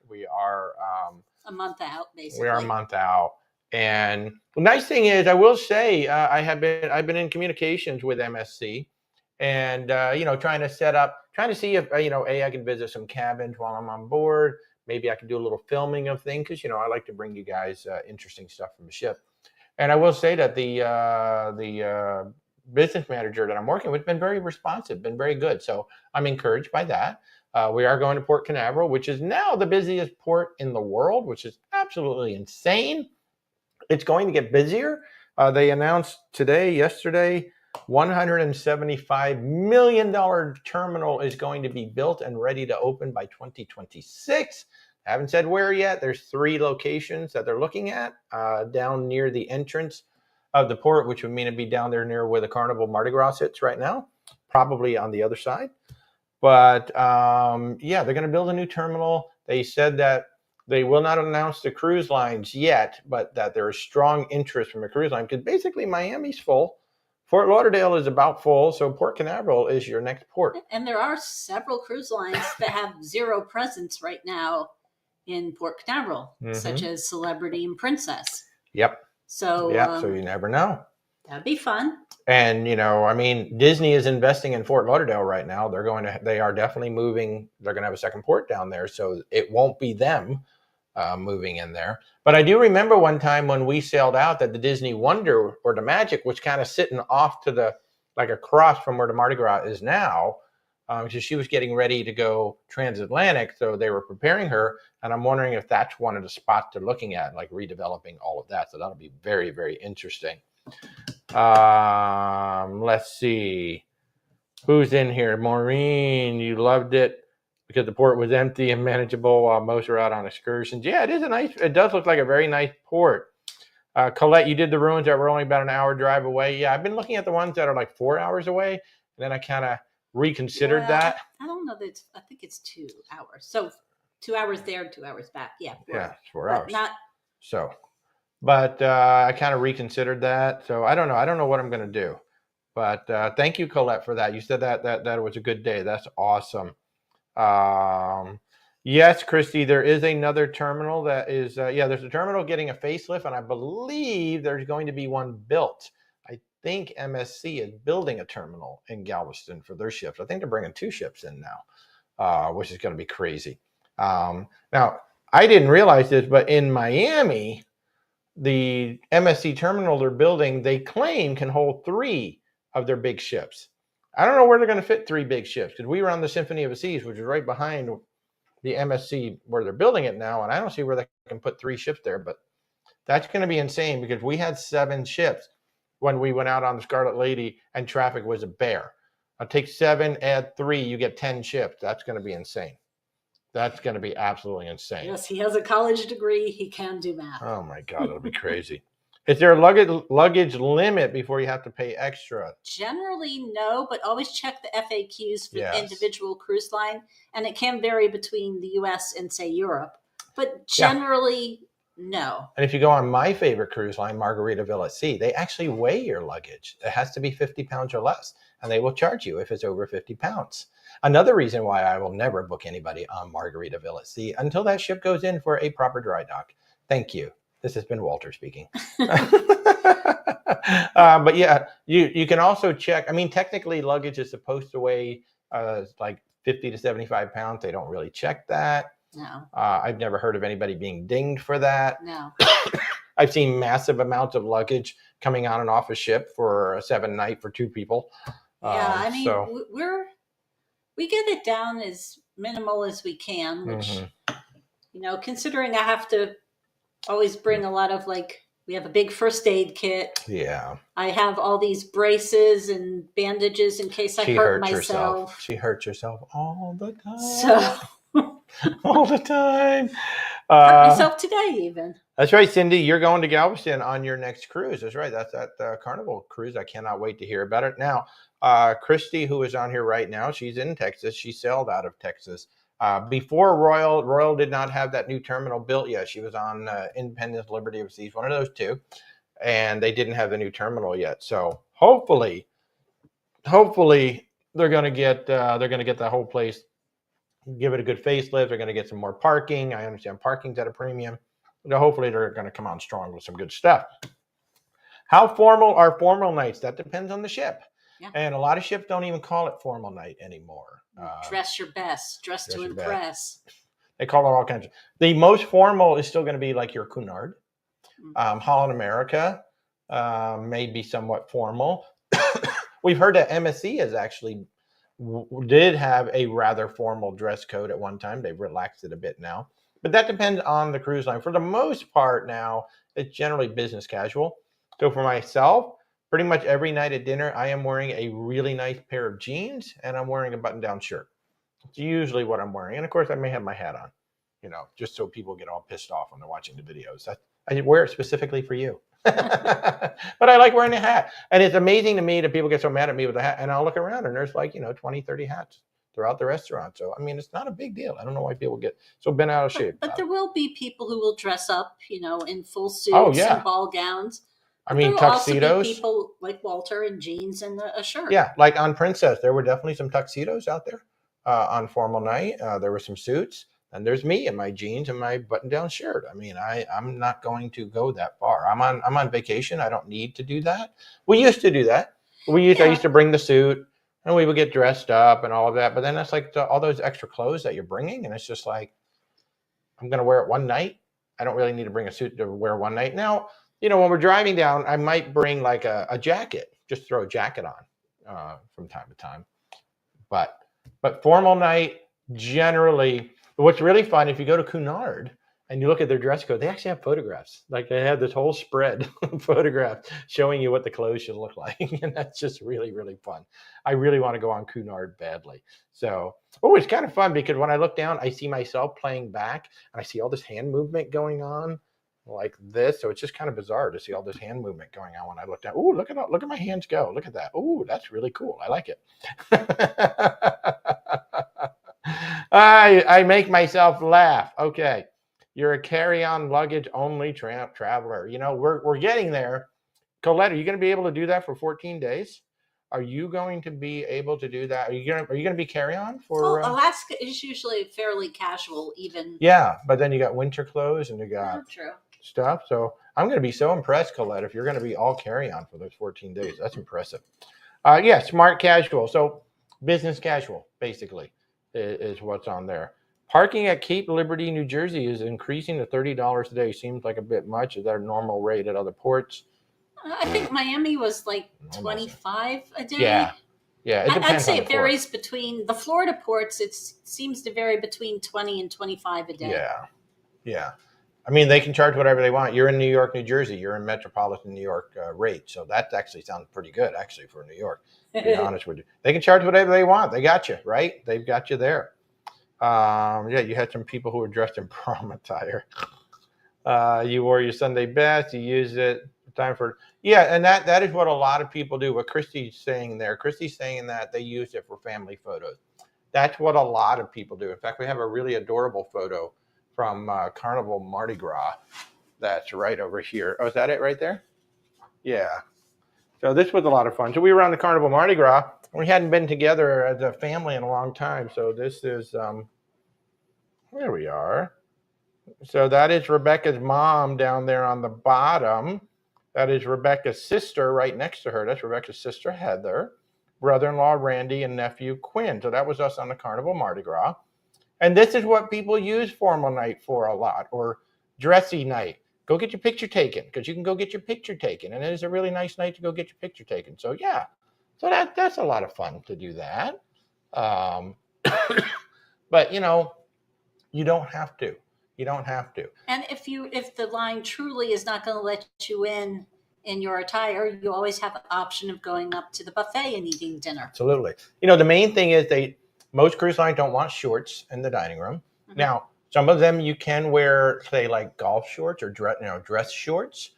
[SPEAKER 2] a month out, basically.
[SPEAKER 1] We are a month out. And the nice thing is, I will say, I've been in communications with MSC, and trying to see if I can visit some cabins while I'm on board. Maybe I can do a little filming of things, because I like to bring you guys interesting stuff from the ship. And I will say that the business manager that I'm working with has been very responsive, been very good. So I'm encouraged by that. We are going to Port Canaveral, which is now the busiest port in the world, which is absolutely insane. It's going to get busier. They announced yesterday, $175 million terminal is going to be built and ready to open by 2026. I haven't said where yet. There's 3 locations that they're looking at down near the entrance of the port, which would mean it'd be down there near where the Carnival Mardi Gras sits right now, probably on the other side. But they're going to build a new terminal. They said that they will not announce the cruise lines yet, but that there is strong interest from a cruise line, because basically Miami's full. Fort Lauderdale is about full, so Port Canaveral is your next port.
[SPEAKER 2] And there are several cruise lines that have zero presence right now in Port Canaveral, such as Celebrity and Princess.
[SPEAKER 1] Yep.
[SPEAKER 2] So
[SPEAKER 1] so you never know.
[SPEAKER 2] That'd be fun.
[SPEAKER 1] And Disney is investing in Fort Lauderdale right now. They are definitely moving. They're going to have a second port down there, so it won't be them moving in there. But I do remember one time when we sailed out that the Disney Wonder, or the Magic, was kind of sitting off to across from where the Mardi Gras is now, because she was getting ready to go transatlantic, so they were preparing her. And I'm wondering if that's one of the spots they're looking at, like redeveloping all of that. So that'll be very, very interesting. Let's see who's in here. Maureen, you loved it because the port was empty and manageable while most are out on excursions. Yeah, it does look like a very nice port. Colette, you did the ruins that were only about an hour drive away. Yeah, I've been looking at the ones that are like 4 hours away, and then I kind of reconsidered that.
[SPEAKER 2] I don't know that I think it's 2 hours. So 2 hours there, 2 hours back. Yeah.
[SPEAKER 1] 4 hours.
[SPEAKER 2] But
[SPEAKER 1] I kind of reconsidered that. So I don't know. I don't know what I'm going to do. But thank you, Colette, for that. You said that was a good day. That's awesome. Yes, Christy, there is another terminal that is, there's a terminal getting a facelift, and I believe there's going to be one built. I think MSC is building a terminal in Galveston for their ships. I think they're bringing 2 ships in now, which is going to be crazy. Now, I didn't realize this, but in Miami, the MSC terminal they're building, they claim can hold 3 of their big ships. I don't know where they're going to fit 3 big ships, because we were on the Symphony of the Seas, which is right behind the MSC where they're building it now, and I don't see where they can put 3 ships there, but that's going to be insane because we had 7 ships when we went out on the Scarlet Lady and traffic was a bear. I'll take 7, add 3, you get 10 ships. That's going to be insane. That's going to be absolutely insane.
[SPEAKER 2] Yes, he has a college degree. He can do math.
[SPEAKER 1] Oh my God, it'll be crazy. Is there a luggage limit before you have to pay extra?
[SPEAKER 2] Generally, no, but always check the FAQs for
[SPEAKER 1] Yes.
[SPEAKER 2] the individual cruise line, and it can vary between the U.S. and, say, Europe. But generally, no.
[SPEAKER 1] And if you go on my favorite cruise line, Margaritaville at Sea, they actually weigh your luggage. It has to be 50 pounds or less, and they will charge you if it's over 50 pounds. Another reason why I will never book anybody on Margaritaville at Sea until that ship goes in for a proper dry dock. Thank you. This has been Walter speaking. But yeah, you can also check. I mean, technically, luggage is supposed to weigh like 50 to 75 pounds. They don't really check that.
[SPEAKER 2] No.
[SPEAKER 1] I've never heard of anybody being dinged for that.
[SPEAKER 2] No.
[SPEAKER 1] I've seen massive amounts of luggage coming on and off a ship for a 7-night for 2 people.
[SPEAKER 2] Yeah, I mean, we get it down as minimal as we can, which, considering I have to always bring a lot of, we have a big first aid kit.
[SPEAKER 1] Yeah.
[SPEAKER 2] I have all these braces and bandages in case I hurt myself.
[SPEAKER 1] She hurts herself all the time.
[SPEAKER 2] So
[SPEAKER 1] all the time.
[SPEAKER 2] Hurt myself today even.
[SPEAKER 1] That's right, Cindy. You're going to Galveston on your next cruise. That's right. That's that Carnival cruise. I cannot wait to hear about it. Now, Christy, who is on here right now, she's in Texas. She sailed out of Texas. Before Royal did not have that new terminal built yet. She was on Independence, Liberty of Seas, one of those 2, and they didn't have the new terminal yet. So hopefully they're going to get the whole place, give it a good facelift. They're going to get some more parking. I understand parking's at a premium. Hopefully they're going to come on strong with some good stuff. How formal are formal nights? That depends on the ship. Yeah. And a lot of ships don't even call it formal night anymore.
[SPEAKER 2] Dress your best. Dress to impress.
[SPEAKER 1] They call it all kinds of. The most formal is still going to be like your Cunard. Holland America may be somewhat formal. We've heard that MSC is actually did have a rather formal dress code at one time. They've relaxed it a bit now. But that depends on the cruise line. For the most part now, it's generally business casual. So for myself, pretty much every night at dinner, I am wearing a really nice pair of jeans and I'm wearing a button-down shirt. It's usually what I'm wearing. And of course, I may have my hat on, just so people get all pissed off when they're watching the videos. I wear it specifically for you. But I like wearing a hat. And it's amazing to me that people get so mad at me with a hat. And I'll look around and there's 20, 30 hats throughout the restaurant. So, I mean, it's not a big deal. I don't know why people get so bent out of shape.
[SPEAKER 2] But there will be people who will dress up, in full suits and ball gowns.
[SPEAKER 1] I mean, tuxedos.
[SPEAKER 2] Also be people like Walter in jeans and a shirt.
[SPEAKER 1] Yeah, like on Princess, there were definitely some tuxedos out there on formal night. There were some suits. And there's me in my jeans and my button-down shirt. I mean, I'm not going to go that far. I'm on vacation. I don't need to do that. We used to do that. I used to bring the suit, and we would get dressed up and all of that. But then that's like all those extra clothes that you're bringing, and it's just like, I'm going to wear it one night. I don't really need to bring a suit to wear one night. Now, when we're driving down, I might bring like a jacket, just throw a jacket on from time to time. But formal night, generally. What's really fun, if you go to Cunard and you look at their dress code, they actually have photographs. Like they have this whole spread of photographs showing you what the clothes should look like. And that's just really, really fun. I really want to go on Cunard badly. So, it's kind of fun because when I look down, I see myself playing back and I see all this hand movement going on like this. So it's just kind of bizarre to see all this hand movement going on when I look down. Oh, look at my hands go. Look at that. Oh, that's really cool. I like it. I make myself laugh. Okay. You're a carry-on luggage only traveler. We're getting there. Colette, are you going to be able to do that for 14 days? Are you going to be able to do that? Are you going to be carry-on for?
[SPEAKER 2] Well, Alaska is usually fairly casual, even.
[SPEAKER 1] Yeah, but then you got winter clothes and you got stuff. So I'm going to be so impressed, Colette, if you're going to be all carry-on for those 14 days. That's impressive. Smart casual. So business casual, basically, is what's on there. Parking at Cape Liberty, New Jersey is increasing to $30 a day. Seems like a bit much. Is that a normal rate at other ports?
[SPEAKER 2] I think Miami was like 25 a day.
[SPEAKER 1] Yeah. Yeah, it
[SPEAKER 2] I'd
[SPEAKER 1] depends
[SPEAKER 2] say
[SPEAKER 1] on the
[SPEAKER 2] it
[SPEAKER 1] port.
[SPEAKER 2] varies between the Florida ports. It seems to vary between 20 and 25 a day.
[SPEAKER 1] Yeah, yeah. I mean, they can charge whatever they want. You're in New York, New Jersey. You're in metropolitan New York rate, so that actually sounds pretty good, actually, for New York. To be honest with you, they can charge whatever they want. They got you right. They've got you there. Yeah, you had some people who were dressed in prom attire. You wore your Sunday best. You used it time for yeah, and that is what a lot of people do. What Christy's saying there, Christy's saying that they use it for family photos. That's what a lot of people do. In fact, we have a really adorable photo from Carnival Mardi Gras. That's right over here. Oh, is that it right there? Yeah. So this was a lot of fun. So we were on the Carnival Mardi Gras. We hadn't been together as a family in a long time. So this is here we are. So that is Rebecca's mom down there on the bottom. That is Rebecca's sister right next to her. That's Rebecca's sister, Heather, brother-in-law, Randy, and nephew, Quinn. So that was us on the Carnival Mardi Gras. And this is what people use formal night for a lot, or dressy night. Go get your picture taken, because you can go get your picture taken. And it is a really nice night to go get your picture taken. So yeah, so that's a lot of fun to do that. Um, but you don't have to. You don't have to.
[SPEAKER 2] And if the line truly is not going to let you in your attire, you always have the option of going up to the buffet and eating dinner.
[SPEAKER 1] Absolutely. The main thing is most cruise lines don't want shorts in the dining room. Mm-hmm. Now, some of them you can wear, say, like golf shorts or dress shorts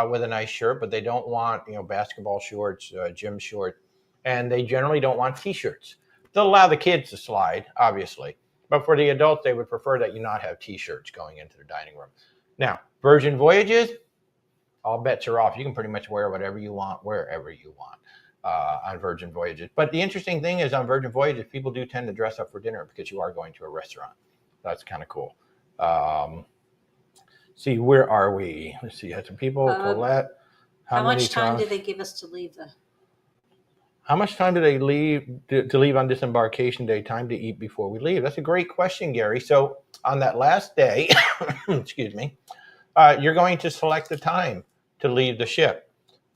[SPEAKER 1] with a nice shirt, but they don't want basketball shorts, gym shorts, and they generally don't want t-shirts. They'll allow the kids to slide, obviously, but for the adults, they would prefer that you not have t-shirts going into the dining room. Now, Virgin Voyages, all bets are off. You can pretty much wear whatever you want, wherever you want. On Virgin Voyages. But the interesting thing is on Virgin Voyages, people do tend to dress up for dinner because you are going to a restaurant. That's kind of cool. See, where are we? Let's see. Had some people. Colette.
[SPEAKER 2] How much time did they give us to leave?
[SPEAKER 1] How much time do they leave to leave on disembarkation day? Time to eat before we leave? That's a great question, Gary. So on that last day, excuse me, you're going to select the time to leave the ship.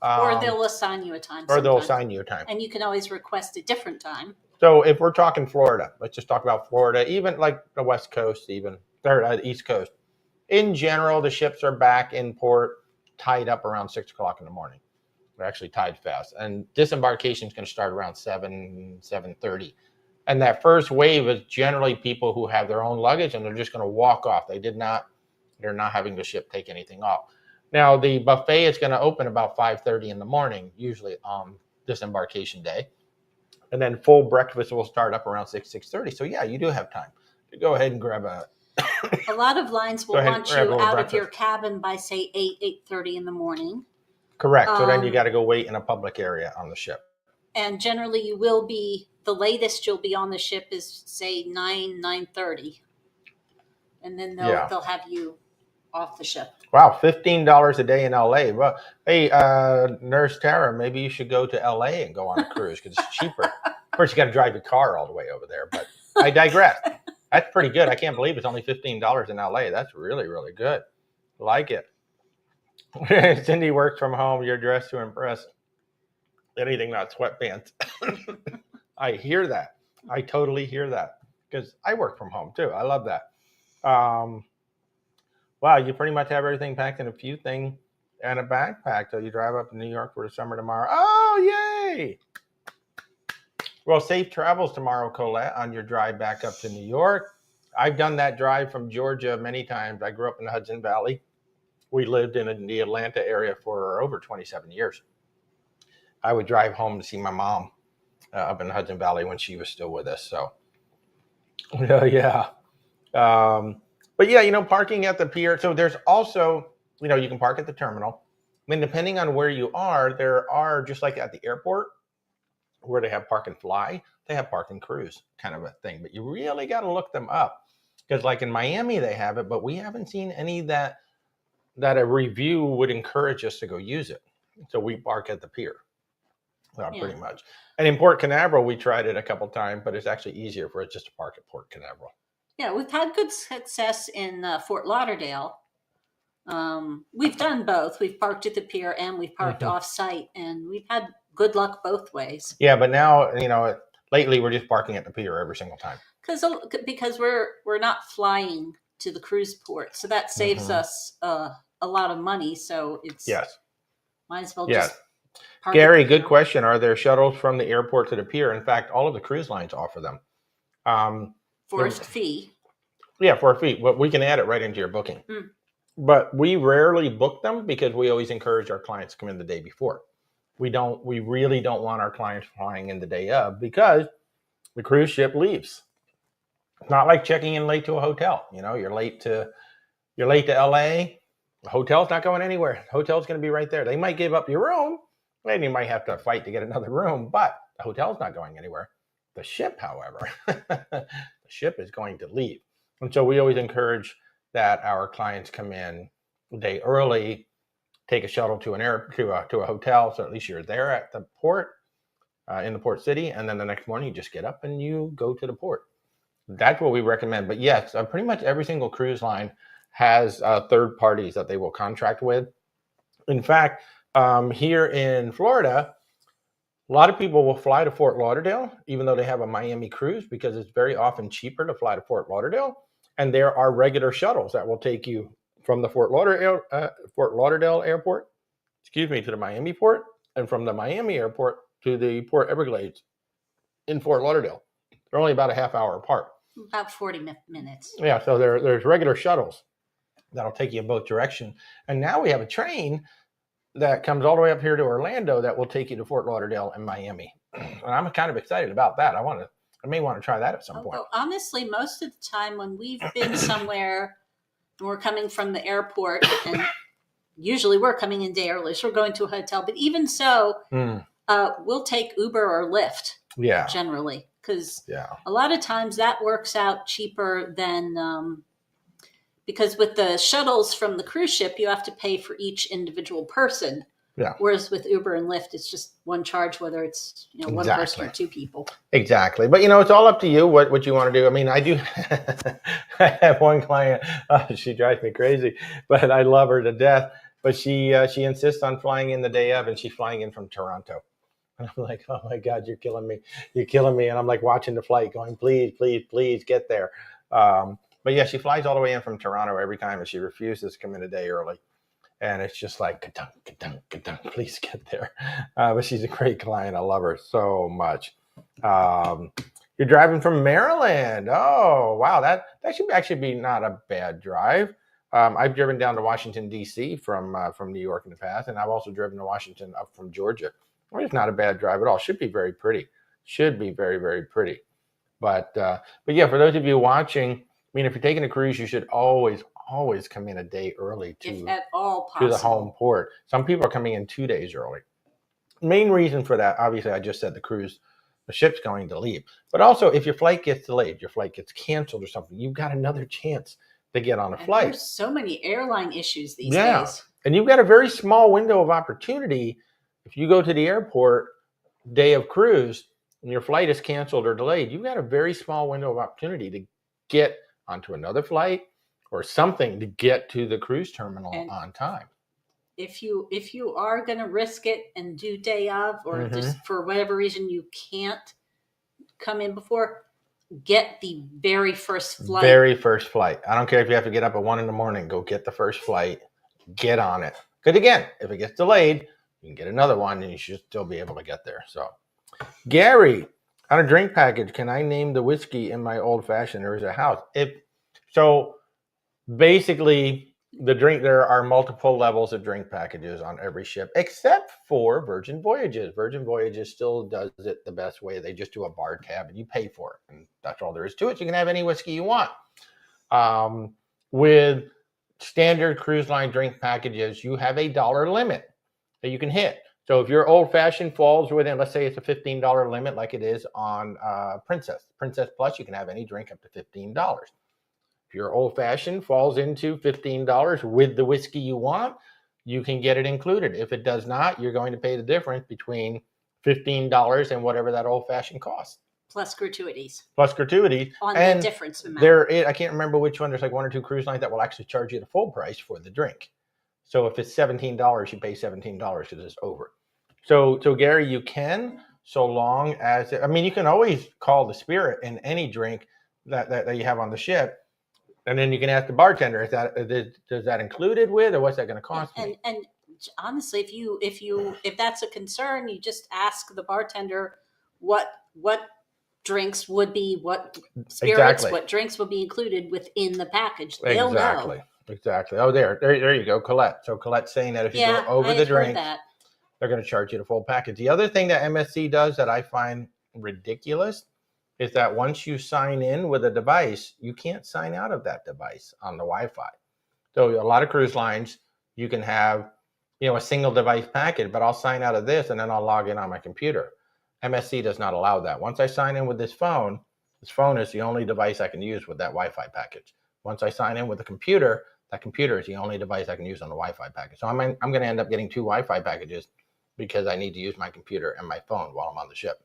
[SPEAKER 2] Or they'll assign you a time.
[SPEAKER 1] Or they'll assign you a time.
[SPEAKER 2] And you can always request a different time.
[SPEAKER 1] So if we're talking Florida, let's just talk about Florida, even like the West Coast, even or East Coast. In general, the ships are back in port, tied up around 6 o'clock in the morning. They're actually tied fast. And disembarkation is going to start around 7:30. And that first wave is generally people who have their own luggage and they're just going to walk off. They're not having the ship take anything off. Now, the buffet is going to open about 5:30 in the morning, usually on disembarkation day. And then full breakfast will start up around 6:30. So, yeah, you do have time to go ahead and grab a...
[SPEAKER 2] A lot of lines will want you out of your cabin by, say, 8:30 in the morning.
[SPEAKER 1] Correct. So then you got to go wait in a public area on the ship.
[SPEAKER 2] And generally you will be, the latest you'll be on the ship is, say, 9:30. And then they'll have you off the ship.
[SPEAKER 1] Wow, $15 a day in LA. Well, hey, Nurse Tara, maybe you should go to LA and go on a cruise because it's cheaper. Of course, you got to drive your car all the way over there, but I digress. That's pretty good. I can't believe it's only $15 in LA. That's really, really good. Like it. Cindy works from home. You're dressed to impress. Anything not sweatpants. I hear that. I totally hear that because I work from home too. I love that. Wow, you pretty much have everything packed in a few things and a backpack. So you drive up to New York for the summer tomorrow. Oh, yay! Well, safe travels tomorrow, Colette, on your drive back up to New York. I've done that drive from Georgia many times. I grew up in the Hudson Valley. We lived in the Atlanta area for over 27 years. I would drive home to see my mom up in the Hudson Valley when she was still with us. So, yeah. But yeah, parking at the pier. So there's also, you can park at the terminal. I mean, depending on where you are, there are, just like at the airport, where they have park and fly, they have park and cruise kind of a thing. But you really got to look them up. Because like in Miami, they have it, but we haven't seen any that a review would encourage us to go use it. So we park at the pier, pretty much. And in Port Canaveral, we tried it a couple times, but it's actually easier for it just to park at Port Canaveral.
[SPEAKER 2] Yeah, we've had good success in Fort Lauderdale. We've done both. We've parked at the pier and we've parked
[SPEAKER 1] Mhm.
[SPEAKER 2] off site, and we've had good luck both ways.
[SPEAKER 1] Yeah, but now, lately we're just parking at the pier every single time.
[SPEAKER 2] Because we're not flying to the cruise port, so that saves
[SPEAKER 1] Mhm.
[SPEAKER 2] us a lot of money. So it's
[SPEAKER 1] Yes.
[SPEAKER 2] might as well
[SPEAKER 1] Yes.
[SPEAKER 2] just park at the
[SPEAKER 1] Gary, good
[SPEAKER 2] pier.
[SPEAKER 1] question. Are there shuttles from the airport to the pier? In fact, all of the cruise lines offer them. Um, the-
[SPEAKER 2] Forced fee.
[SPEAKER 1] yeah, for a fee. Well, we can add it right into your booking.
[SPEAKER 2] Mm.
[SPEAKER 1] But we rarely book them because we always encourage our clients to come in the day before. We really don't want our clients flying in the day of because the cruise ship leaves. It's not like checking in late to a hotel. You're late to LA. The hotel's not going anywhere. The hotel's going to be right there. They might give up your room, and you might have to fight to get another room, but the hotel's not going anywhere. The ship, however, the ship is going to leave. And so we always encourage that our clients come in a day early, take a shuttle to a hotel, so at least you're there at the port, in the port city, and then the next morning you just get up and you go to the port. That's what we recommend. But yes, pretty much every single cruise line has third parties that they will contract with. In fact, here in Florida, a lot of people will fly to Fort Lauderdale, even though they have a Miami cruise, because it's very often cheaper to fly to Fort Lauderdale. And there are regular shuttles that will take you from the Fort Lauderdale airport, to the Miami port, and from the Miami airport to the Port Everglades in Fort Lauderdale. They're only about a half hour apart.
[SPEAKER 2] About 40 minutes.
[SPEAKER 1] Yeah, so there's regular shuttles that'll take you in both directions. And now we have a train that comes all the way up here to Orlando that will take you to Fort Lauderdale and Miami. And I'm kind of excited about that. I may want to try that at some point.
[SPEAKER 2] Although, honestly, most of the time when we've been somewhere and we're coming from the airport, and usually we're coming in day early, so we're going to a hotel. But even so, we'll take Uber or Lyft.
[SPEAKER 1] Yeah.
[SPEAKER 2] Generally, because
[SPEAKER 1] Yeah.
[SPEAKER 2] a lot of times that works out cheaper than because with the shuttles from the cruise ship, you have to pay for each individual person.
[SPEAKER 1] Yeah.
[SPEAKER 2] Whereas with Uber and Lyft, it's just one charge, whether it's one person or two people.
[SPEAKER 1] Exactly. But it's all up to you what you want to do. I mean, I do. I have one client. She drives me crazy, but I love her to death. But she insists on flying in the day of, and she's flying in from Toronto. And I'm like, oh my God, you're killing me. You're killing me. And I'm like watching the flight going, please, please, please get there. But yeah, she flies all the way in from Toronto every time, and she refuses to come in a day early. And it's just like, ka-dunk, ka-dunk, ka-dunk, please get there. But she's a great client. I love her so much. You're driving from Maryland. Oh, wow. That should actually be not a bad drive. I've driven down to Washington, D.C. from New York in the past, and I've also driven to Washington up from Georgia. Well, it's not a bad drive at all. Should be very pretty. Should be very, very pretty. But yeah, for those of you watching, I mean, if you're taking a cruise, you should always come in a day early
[SPEAKER 2] if at all possible,
[SPEAKER 1] to the home port. Some people are coming in 2 days early. Main reason for that, obviously, I just said the ship's going to leave. But also, if your flight gets delayed, your flight gets canceled or something, you've got another chance to get on a flight.
[SPEAKER 2] There's so many airline issues these days.
[SPEAKER 1] And you've got a very small window of opportunity. If you go to the airport day of cruise and your flight is canceled or delayed, you've got a very small window of opportunity to get onto another flight or something to get to the cruise terminal on time.
[SPEAKER 2] If you are going to risk it and do day of, or just for whatever reason you can't come in before, get the very first flight.
[SPEAKER 1] Very first flight. I don't care if you have to get up at 1 a.m. Go get the first flight. Get on it. Because again, if it gets delayed, you can get another one and you should still be able to get there. So, Gary, on a drink package, can I name the whiskey in my old fashioned, or is it house? So basically, there are multiple levels of drink packages on every ship, except for Virgin Voyages. Virgin Voyages still does it the best way. They just do a bar tab and you pay for it. And that's all there is to it. You can have any whiskey you want. With standard cruise line drink packages, you have a dollar limit that you can hit. So if your old fashioned falls within, let's say it's a $15 limit like it is on Princess Plus, you can have any drink up to $15. If your old fashioned falls into $15 with the whiskey you want, you can get it included. If it does not, you're going to pay the difference between $15 and whatever that old fashioned costs.
[SPEAKER 2] Plus gratuities.
[SPEAKER 1] On
[SPEAKER 2] the difference amount.
[SPEAKER 1] I can't remember which one. There's like one or two cruise lines that will actually charge you the full price for the drink. So if it's $17, you pay $17 because it's over. So Gary, you can, so long as, I mean, you can always call the spirit in any drink that you have on the ship, and then you can ask the bartender, does that included with, or what's that going to cost me?
[SPEAKER 2] And honestly, if that's a concern, you just ask the bartender what drinks would be, what spirits,
[SPEAKER 1] Exactly.
[SPEAKER 2] what drinks would be included within the package. They'll
[SPEAKER 1] Exactly.
[SPEAKER 2] know.
[SPEAKER 1] Exactly. Oh, there you go, Colette. So Colette's saying that if you go
[SPEAKER 2] Yeah,
[SPEAKER 1] over
[SPEAKER 2] I
[SPEAKER 1] the
[SPEAKER 2] had heard
[SPEAKER 1] drinks,
[SPEAKER 2] that.
[SPEAKER 1] they're going to charge you the full package. The other thing that MSC does that I find ridiculous is that once you sign in with a device, you can't sign out of that device on the Wi-Fi. So a lot of cruise lines, you can have, a single device package, but I'll sign out of this and then I'll log in on my computer. MSC does not allow that. Once I sign in with this phone is the only device I can use with that Wi-Fi package. Once I sign in with the computer, that computer is the only device I can use on the Wi-Fi package. So I'm going to end up getting 2 Wi-Fi packages because I need to use my computer and my phone while I'm on the ship.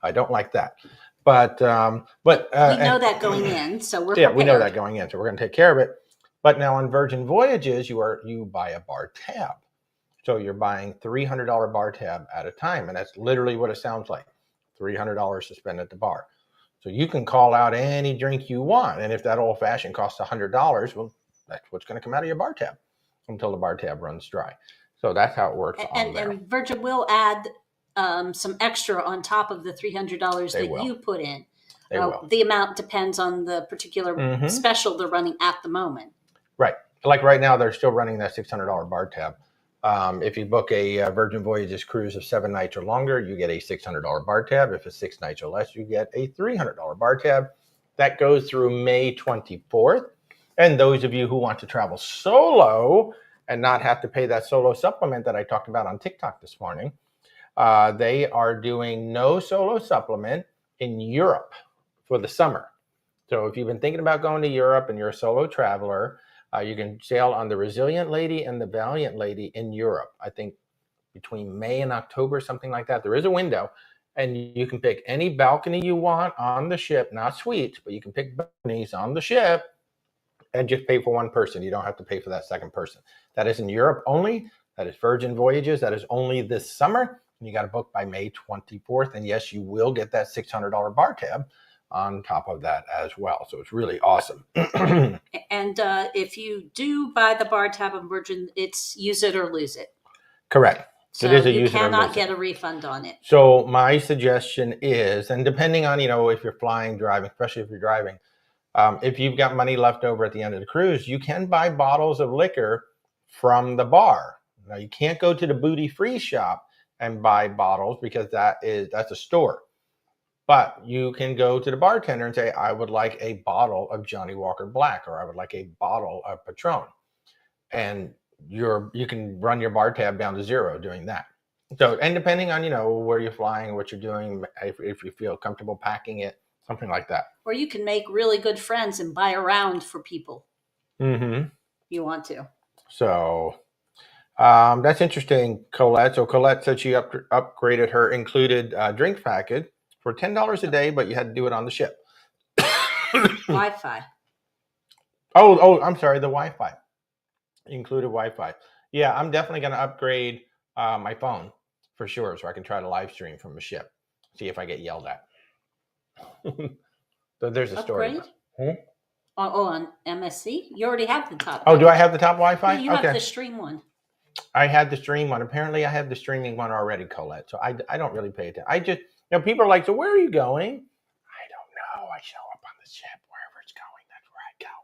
[SPEAKER 1] I don't like that. But
[SPEAKER 2] we know that going in, so we're prepared.
[SPEAKER 1] We know that going in, so we're going to take care of it. But now on Virgin Voyages, you buy a bar tab. So you're buying $300 bar tab at a time, and that's literally what it sounds like. $300 to spend at the bar. So you can call out any drink you want, and if that old fashioned costs $100, well, that's what's going to come out of your bar tab until the bar tab runs dry. So that's how it works on there.
[SPEAKER 2] And Virgin will add some extra on top of the $300 that you put in. The amount depends on the particular special they're running at the moment.
[SPEAKER 1] Right. Like right now, they're still running that $600 bar tab. If you book a Virgin Voyages cruise of 7 nights or longer, you get a $600 bar tab. If it's 6 nights or less, you get a $300 bar tab. That goes through May 24th. And those of you who want to travel solo and not have to pay that solo supplement that I talked about on TikTok this morning, they are doing no solo supplement in Europe for the summer. So if you've been thinking about going to Europe and you're a solo traveler, you can sail on the Resilient Lady and the Valiant Lady in Europe. I think between May and October, something like that. There is a window, and you can pick any balcony you want on the ship, not suites, but you can pick balconies on the ship and just pay for one person. You don't have to pay for that second person. That is in Europe only. That is Virgin Voyages. That is only this summer. And you got to book by May 24th. And yes, you will get that $600 bar tab on top of that as well. So it's really awesome.
[SPEAKER 2] And if you do buy the bar tab on Virgin, it's use it or lose it.
[SPEAKER 1] Correct.
[SPEAKER 2] So it is you cannot get a refund on it.
[SPEAKER 1] So my suggestion is, and depending on, if you're flying, driving, especially if you're driving, if you've got money left over at the end of the cruise, you can buy bottles of liquor from the bar. Now you can't go to the duty free shop and buy bottles because that's a store. But you can go to the bartender and say, I would like a bottle of Johnny Walker Black, or I would like a bottle of Patron. And you can run your bar tab down to zero doing that. So, and depending on, where you're flying, what you're doing, if you feel comfortable packing it, something like that.
[SPEAKER 2] Or you can make really good friends and buy a round for people. You want to.
[SPEAKER 1] So that's interesting, Colette. So Colette said she upgraded her included drink package for $10 a day, but you had to do it on the ship.
[SPEAKER 2] Wi-Fi.
[SPEAKER 1] Oh, I'm sorry, the Wi-Fi. Included Wi-Fi. Yeah, I'm definitely going to upgrade my phone for sure, so I can try to live stream from the ship. See if I get yelled at. So there's a story.
[SPEAKER 2] On MSC? You already have the top.
[SPEAKER 1] Oh, do I have the top Wi-Fi?
[SPEAKER 2] Yeah, you have the stream one.
[SPEAKER 1] I had the stream one. Apparently, I have the streaming one already, Colette. So I don't really pay attention. I just, people are like, so where are you going? I don't know. I show up on the ship. Wherever it's going, that's where I go.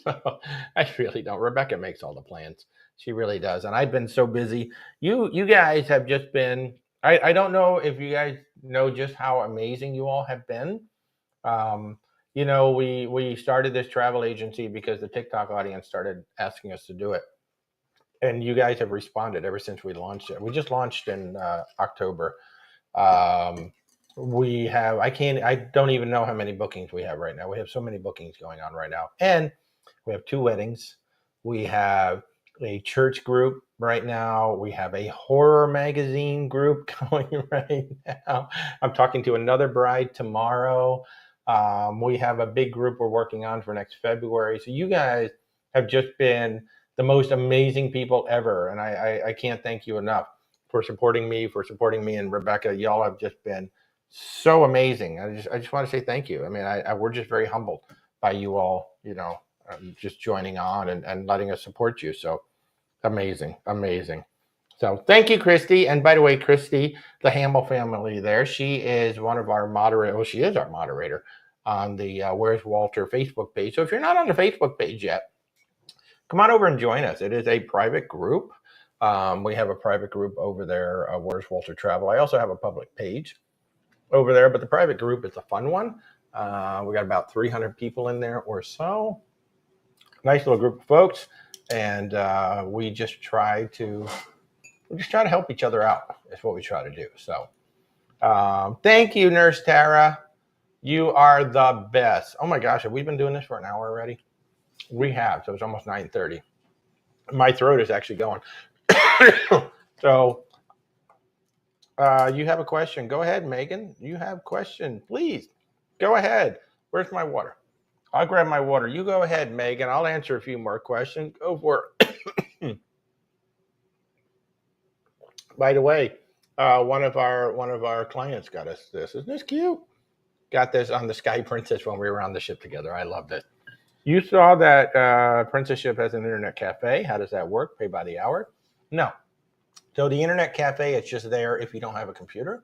[SPEAKER 1] So I really don't. Rebecca makes all the plans. She really does. And I've been so busy. You guys have just been, I don't know if you guys know just how amazing you all have been. We started this travel agency because the TikTok audience started asking us to do it. And you guys have responded ever since we launched it. We just launched in October. I don't even know how many bookings we have right now. We have so many bookings going on right now. And we have 2 weddings. We have a church group right now. We have a horror magazine group going right now. I'm talking to another bride tomorrow. We have a big group we're working on for next February. So you guys have just been the most amazing people ever. And I can't thank you enough for supporting me, and Rebecca. Y'all have just been so amazing. I just want to say thank you. I mean, we're just very humbled by you all, just joining on and letting us support you. So amazing, amazing. So thank you, Christy. And by the way, Christy, the Hamill family there, she is one of our moderators. Well, she is our moderator on the Where's Walter Facebook page. So if you're not on the Facebook page yet, come on over and join us. It is a private group. We have a private group over there, Where's Walter Travel. I also have a public page over there, but the private group is a fun one. We got about 300 people in there or so. Nice little group of folks. And we just try to help each other out. Is what we try to do. So thank you, Nurse Tara. You are the best. Oh my gosh, have we been doing this for an hour already? We have. So it's almost 9:30. My throat is actually going. So you have a question. Go ahead, Megan. You have a question. Please go ahead. Where's my water? I'll grab my water. You go ahead, Megan. I'll answer a few more questions. Go for it. By the way, one of our clients got us this. Isn't this cute? Got this on the Sky Princess when we were on the ship together. I loved it. You saw that Princess Ship has an internet cafe. How does that work? Pay by the hour? No. So the internet cafe, it's just there if you don't have a computer.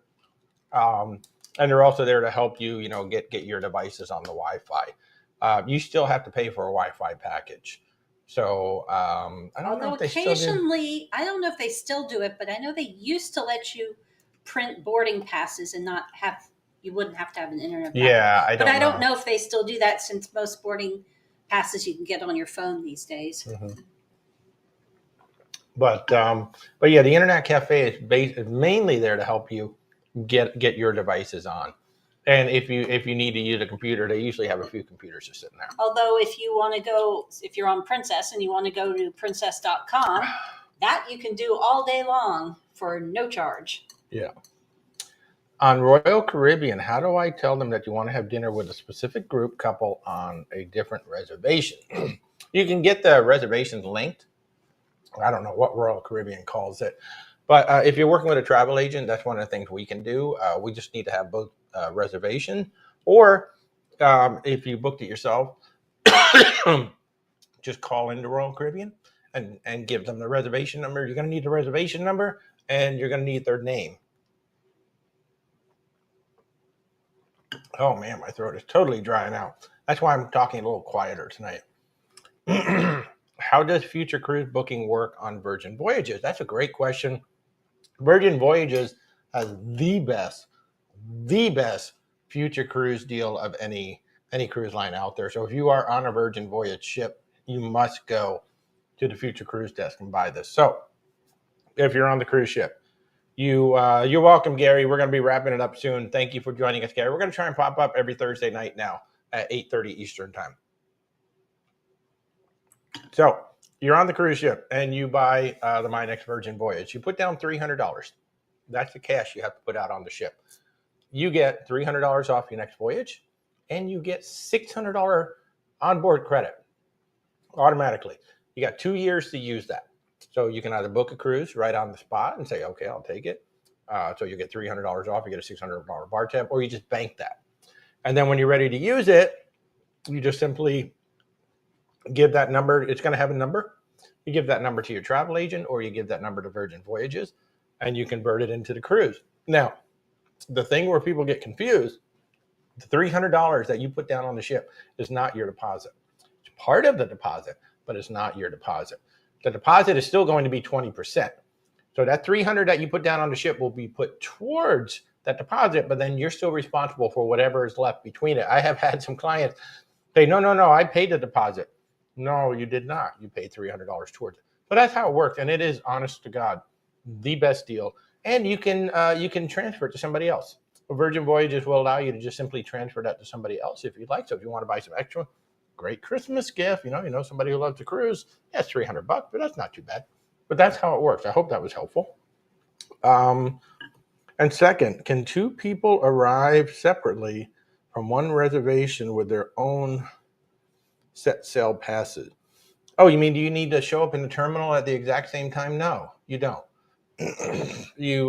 [SPEAKER 1] And they're also there to help you, get your devices on the Wi-Fi. You still have to pay for a Wi-Fi package. So I don't know if they still do.
[SPEAKER 2] Occasionally, I don't know if they still do it, but I know they used to let you print boarding passes and not have, you wouldn't have to have an internet package.
[SPEAKER 1] Yeah,
[SPEAKER 2] I don't know if they still do that, since most boarding passes you can get on your phone these days.
[SPEAKER 1] Mm-hmm. But yeah, the internet cafe is mainly there to help you get your devices on. And if you need to use a computer, they usually have a few computers just sitting there.
[SPEAKER 2] Although if you're on Princess and you want to go to princess.com, that you can do all day long for no charge.
[SPEAKER 1] Yeah. On Royal Caribbean, how do I tell them that you want to have dinner with a specific group couple on a different reservation? You can get the reservations linked. I don't know what Royal Caribbean calls it. But if you're working with a travel agent, that's one of the things we can do. We just need to have both reservation, or if you booked it yourself, just call into Royal Caribbean and give them the reservation number. You're going to need the reservation number, and you're going to need their name. Oh man, my throat is totally drying out. That's why I'm talking a little quieter tonight. How does future cruise booking work on Virgin Voyages? That's a great question. Virgin Voyages has the best future cruise deal of any cruise line out there. So if you are on a Virgin Voyage ship, you must go to the future cruise desk and buy this. So if you're on the cruise ship, you're welcome, Gary. We're going to be wrapping it up soon. Thank you for joining us, Gary. We're going to try and pop up every Thursday night now at 8:30 Eastern time. So you're on the cruise ship and you buy the My Next Virgin Voyage. You put down $300. That's the cash you have to put out on the ship. You get $300 off your next voyage, and you get $600 onboard credit automatically. You got 2 years to use that. So you can either book a cruise right on the spot and say, okay, I'll take it. So you get $300 off, you get a $600 bar tab, or you just bank that. And then when you're ready to use it, you just simply give that number. It's going to have a number. You give that number to your travel agent, or you give that number to Virgin Voyages, and you convert it into the cruise. Now, the thing where people get confused, the $300 that you put down on the ship is not your deposit. It's part of the deposit, but it's not your deposit. The deposit is still going to be 20%. So that $300 that you put down on the ship will be put towards that deposit, but then you're still responsible for whatever is left between it. I have had some clients say, no, I paid the deposit. No, you did not. You paid $300 towards it. But that's how it works, and it is, honest to God, the best deal. And you can transfer it to somebody else. Virgin Voyages will allow you to just simply transfer that to somebody else if you'd like. So if you want to buy some extra, great Christmas gift, somebody who loves to cruise, that's $300, but that's not too bad. But that's how it works. I hope that was helpful. And second, can two people arrive separately from one reservation with their own set sail passes? Oh, you mean do you need to show up in the terminal at the exact same time? No, you don't. You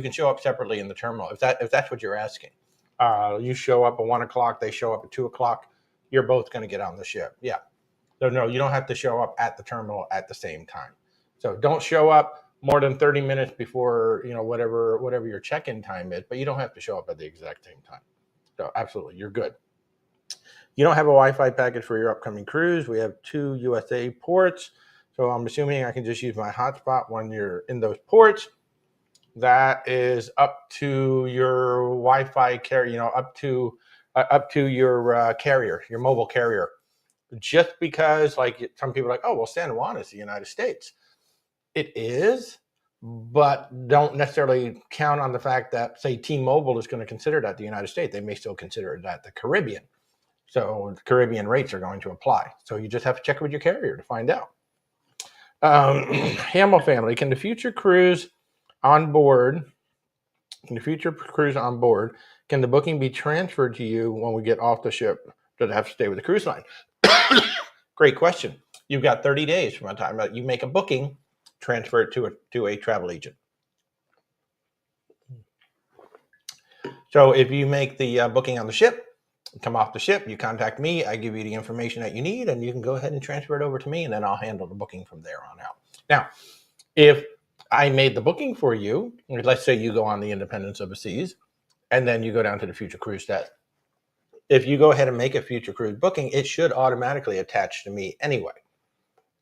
[SPEAKER 1] can show up separately in the terminal if that's what you're asking. You show up at 1 o'clock, they show up at 2 o'clock. You're both going to get on the ship. Yeah. So no, you don't have to show up at the terminal at the same time. So don't show up more than 30 minutes before whatever your check-in time is, but you don't have to show up at the exact same time. So absolutely, you're good. You don't have a Wi-Fi package for your upcoming cruise. We have 2 USA ports. So I'm assuming I can just use my hotspot when you're in those ports. That is up to your Wi-Fi carrier, up to your carrier, your mobile carrier. Just because, like, some people are like, oh, well, San Juan is the United States. It is, but don't necessarily count on the fact that, say, T-Mobile is going to consider that the United States. They may still consider that the Caribbean. So the Caribbean rates are going to apply. So you just have to check with your carrier to find out. Hamill family, can the future cruise on board, can the booking be transferred to you when we get off the ship? Does it have to stay with the cruise line? Great question. You've got 30 days from the time that you make a booking, transfer it to a travel agent. So if you make the booking on the ship, come off the ship, you contact me, I give you the information that you need, and you can go ahead and transfer it over to me, and then I'll handle the booking from there on out. Now, if I made the booking for you, let's say you go on the Independence of the Seas, and then you go down to the Future Cruise desk. If you go ahead and make a Future Cruise booking, it should automatically attach to me anyway.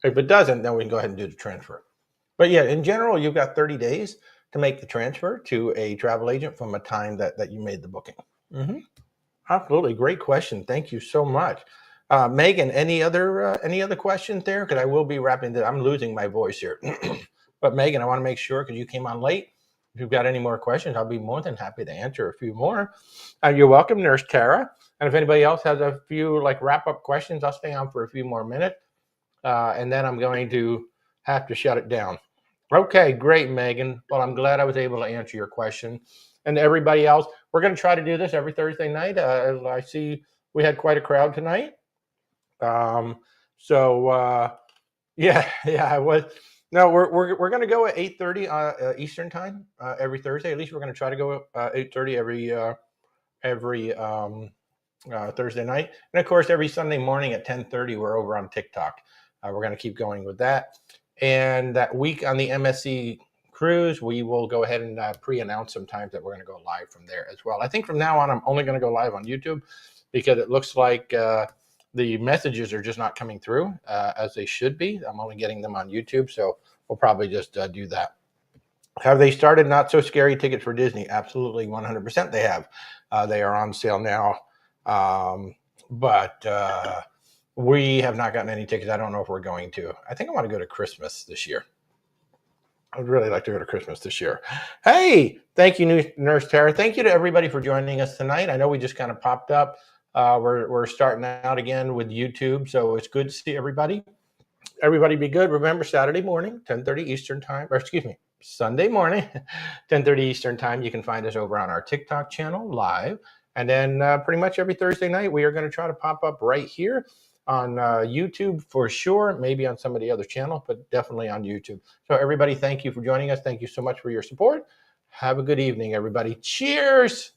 [SPEAKER 1] If it doesn't, then we can go ahead and do the transfer. But yeah, in general, you've got 30 days to make the transfer to a travel agent from a time that you made the booking. Mm-hmm. Absolutely. Great question. Thank you so much. Megan, any other questions there? Because I will be wrapping it. I'm losing my voice here. But Megan, I want to make sure, because you came on late, if you've got any more questions, I'll be more than happy to answer a few more. You're welcome, Nurse Tara. And if anybody else has a few wrap-up questions, I'll stay on for a few more minutes. And then I'm going to have to shut it down. Okay, great, Megan. Well, I'm glad I was able to answer your question. And everybody else, we're going to try to do this every Thursday night. I see we had quite a crowd tonight. Yeah, I was. No, we're going to go at 8:30 Eastern time every Thursday. At least we're going to try to go 8:30 every Thursday night, and of course every Sunday morning at 10:30 we're over on TikTok. We're going to keep going with that. And that week on the MSC cruise, we will go ahead and pre-announce some times that we're going to go live from there as well. I think from now on, I'm only going to go live on YouTube because it looks like the messages are just not coming through as they should be. I'm only getting them on YouTube, so we'll probably just do that. Have they started Not So Scary tickets for Disney? Absolutely, 100% they have. They are on sale now. But we have not gotten any tickets. I don't know if we're going to. I think I want to go to Christmas this year. I would really like to go to Christmas this year. Hey, thank you, Nurse Tara. Thank you to everybody for joining us tonight. I know we just kind of popped up. We're starting out again with YouTube, so it's good to see everybody. Everybody be good. Remember, Saturday morning, 10:30 Eastern time, or excuse me, Sunday morning, 10:30 Eastern time. You can find us over on our TikTok channel live. And then pretty much every Thursday night, we are going to try to pop up right here on YouTube for sure, maybe on some of the other channels, but definitely on YouTube. So everybody, thank you for joining us. Thank you so much for your support. Have a good evening, everybody. Cheers.